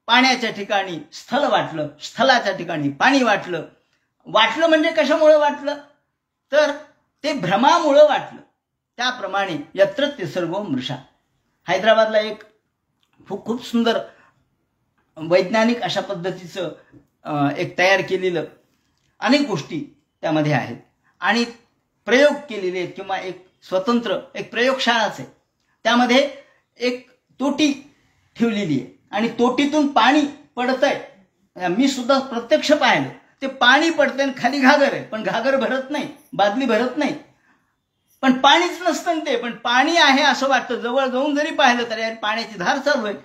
पाण्याच्या ठिकाणी स्थल वाटलं, स्थलाच्या ठिकाणी पाणी वाटलं. वाटलं म्हणजे कशामुळे वाटलं? तर ते भ्रमामुळं वाटलं. त्याप्रमाणे यत्र ते सर्व मृषा. हैदराबादला एक खूप सुंदर वैज्ञानिक अशा पद्धतीचं एक तयार केलेलं अनेक गोष्टी त्यामध्ये आहेत आणि प्रयोग केलेले आहेत, किंवा एक स्वतंत्र एक प्रयोगशाळाच आहे. त्यामध्ये एक तोटी ठेवलेली आहे आणि तोटीतून पाणी पडतंय. मी सुद्धा प्रत्यक्ष पाहिलं. ते पाणी पडतंय, खाली घागर आहे, पण घागर भरत नाही, बादली भरत नाही, पण पाणीच नसतं ते. पण पाणी आहे असं वाटतं. जवळ जाऊन जरी पाहिलं तरी पाण्याची धार चालू आहे,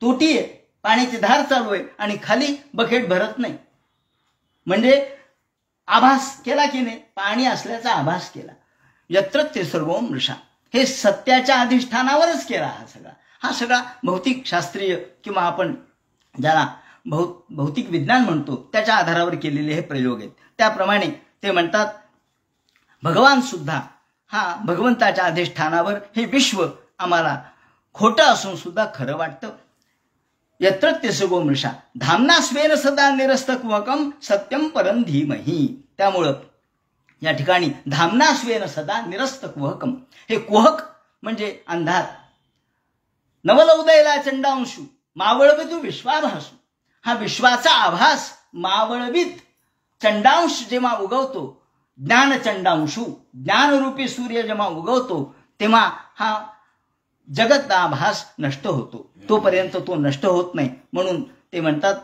तोटी आहे, पाण्याची धार चालू आहे आणि खाली बकेट भरत नाही. म्हणजे आभास केला की नाही? पाणी असल्याचा आभास केला. यत्र ते सर्व मृषा. हे सत्याच्या अधिष्ठानावरच केला हा सगळा भौतिक शास्त्रीय किंवा आपण ज्याला भौतिक विज्ञान म्हणतो त्याच्या आधारावर केलेले हे प्रयोग आहेत. त्याप्रमाणे ते म्हणतात भगवान सुद्धा हा भगवंताच्या अधिष्ठानावर हे विश्व आम्हाला खोटं असून सुद्धा खरं वाटतं. यत्र ते सर्व मृषा धामना स्वेन सदा निरस्तकुहकम सत्यम परम धीमहि. त्यामुळं या ठिकाणी धामना स्वेन सदा निरस्तकुहकम. हे कुहक म्हणजे अंधार. नवल उदयला चंडांशू मावळवितू विश्वाभासू. हा विश्वाचा आभास मावळवीत चंडांश जेव्हा उगवतो, ज्ञान चंडांशू ज्ञानरूपी सूर्य जेव्हा उगवतो, तेव्हा हा जगत आभास नष्ट होतो. तोपर्यंत तो नष्ट होत नाही. म्हणून ते म्हणतात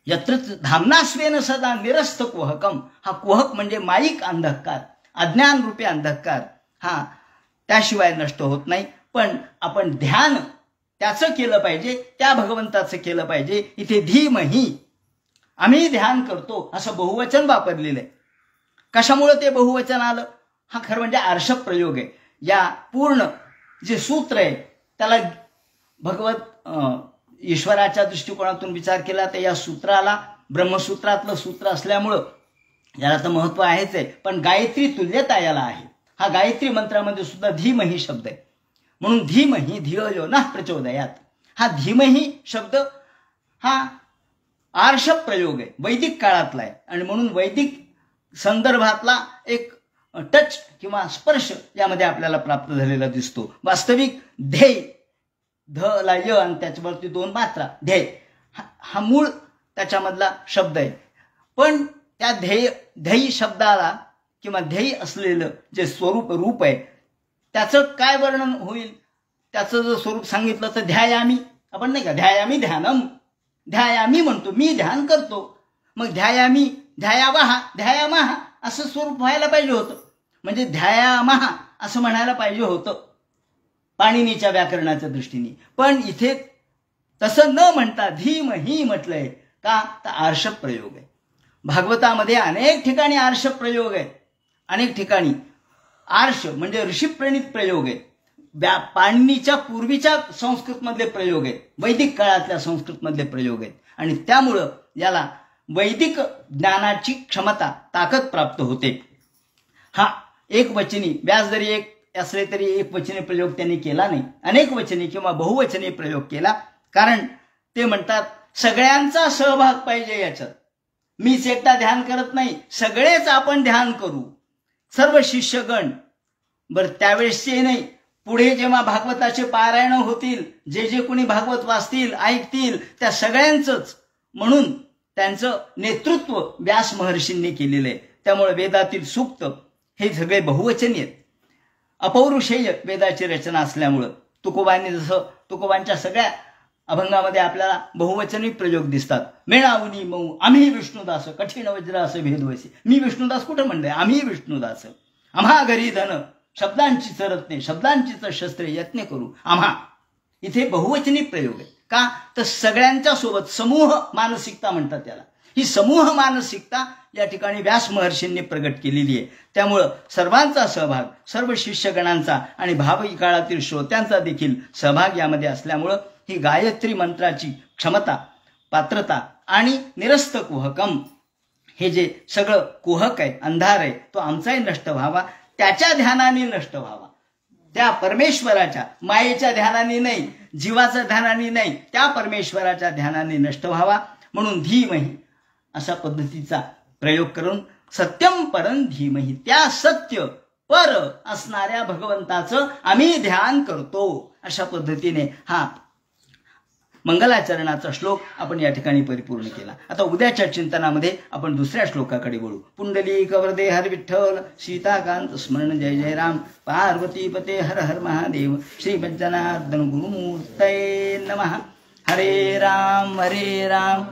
यत्र धामनास्वेन सदा निरस्त कुहकम. हा कुहक म्हणजे माईक अंधकार, अज्ञान रूपी अंधकार, हा त्याशिवाय नष्ट होत नाही. पण आपण ध्यान त्याचं केलं पाहिजे, त्या भगवंताचं केलं पाहिजे. इथे धीमहि आम्ही ध्यान करतो असं बहुवचन वापरलेलं आहे. कशामुळे ते बहुवचन आलं? हा खरं म्हणजे आर्षप प्रयोग आहे. या पूर्ण जे सूत्र आहे त्याला भगवत ईश्वराच्या दृष्टिकोनातून विचार केला तर या सूत्राला ब्रह्मसूत्रातलं सूत्र असल्यामुळं याला तर महत्व आहेच आहे, पण गायत्री तुल्यता याला आहे. हा गायत्री मंत्रामध्ये सुद्धा धीमहि शब्द आहे. म्हणून धीमहि धियो यो नः प्रचोदयात. हा धीमहि शब्द हा आर्षप प्रयोग आहे, वैदिक काळातला आहे आणि म्हणून वैदिक संदर्भातला एक टच किंवा स्पर्श यामध्ये आपल्याला प्राप्त झालेला दिसतो. वास्तविक ध्येय ध ला य आणि त्याच्यावरती दोन मात्रा ध्येय हा मूळ त्याच्यामधला शब्द आहे. पण त्या ध्येय शब्दाला किंवा ध्येय असलेलं जे रूप आहे त्याचं काय वर्णन होईल? त्याचं जर स्वरूप सांगितलं तर ध्यायामी. आपण नाही का ध्यायामी ध्यानम, ध्यायामी म्हणतो मी ध्यान करतो. मग ध्यायामी ध्यायावहा ध्यायामहा असं स्वरूप व्हायला पाहिजे होतं. म्हणजे ध्यायामहा असं म्हणायला पाहिजे होतं पाणिनीच्या व्याकरणाच्या दृष्टीने. पण इथे तसं न म्हणता धीमहि म्हटलंय का? तर आर्षप प्रयोग आहे. भागवतामध्ये अनेक ठिकाणी आर्षप प्रयोग आहेत. अनेक ठिकाणी आर्ष म्हणजे ऋषीप्रणित प्रयोग आहेत. पाणिनीच्या पूर्वीच्या संस्कृतमधले प्रयोग आहेत, वैदिक काळातल्या संस्कृतमधले प्रयोग आहेत आणि त्यामुळं याला वैदिक ज्ञानाची क्षमता ताकद प्राप्त होते. हा एक वचनी व्यास जरी एक असले तरी एक वचनी प्रयोग त्यांनी केला नाही, अनेक वचनी किंवा बहुवचनी प्रयोग केला. कारण ते म्हणतात सगळ्यांचा सहभाग पाहिजे याच्यात. मीच एकटा ध्यान करत नाही, सगळेच आपण ध्यान करू, सर्व शिष्यगण. बरं त्यावेळेसचे नाही, पुढे जेव्हा भागवताचे पारायण होतील, जे जे कोणी भागवत वाचतील ऐकतील त्या सगळ्यांचंच. म्हणून त्यांचं नेतृत्व व्यास महर्षींनी केलेलं आहे. त्यामुळे वेदातील सूक्त हे सगळे बहुवचनी आहेत. अपौरुषेय वेदाची रचना असल्यामुळं तुकोबांनी जसं तुकोबांच्या सगळ्या अभंगामध्ये आपल्याला बहुवचनी प्रयोग दिसतात. मेणावनी मऊ आम्ही विष्णुदास कठीण वज्र असं भेदवसी. मी विष्णुदास कुठं म्हणलंय? आम्ही विष्णुदास. आम्हा घरी धन शब्दांची रत्ने शब्दांचीच शस्त्रे यत्न करू आम्हा. इथे बहुवचनी प्रयोग आहे. का? तर सगळ्यांच्या सोबत समूह मानसिकता म्हणतात त्याला. ही समूह मानसिकता या ठिकाणी व्यास महर्षींनी प्रगट केलेली आहे. त्यामुळं सर्वांचा सहभाग, सर्व शिष्यगणांचा आणि भावी काळातील श्रोत्यांचा देखील सहभाग यामध्ये असल्यामुळं ही गायत्री मंत्राची क्षमता, पात्रता आणि निरस्त कुहकम, हे जे सगळं कुहक आहे, अंधार आहे, तो आमचाही नष्ट व्हावा, त्याच्या ध्यानाने नष्ट व्हावा, त्या परमेश्वराच्या मायेच्या ध्यानाने नाही, जीवाच्या ध्यानाने नाही, त्या परमेश्वराच्या ध्यानाने नष्ट व्हावा. म्हणून धीमहि अशा पद्धतीचा प्रयोग करून सत्यम परं धीमहि, त्या सत्य पर असणाऱ्या भगवंताचं आम्ही ध्यान करतो. अशा पद्धतीने हा मंगलाचरणाचा श्लोक आपण या ठिकाणी परिपूर्ण केला. आता उद्याच्या चिंतनामध्ये आपण दुसऱ्या श्लोकाकडे वळू. पुंडलीक वरदे हर विठ्ठल, सीताकांत स्मरण जय जय राम, पार्वतीपते हर हर महादेव, श्री जनार्दन गुरुमूर्तये नमः. हरे राम राम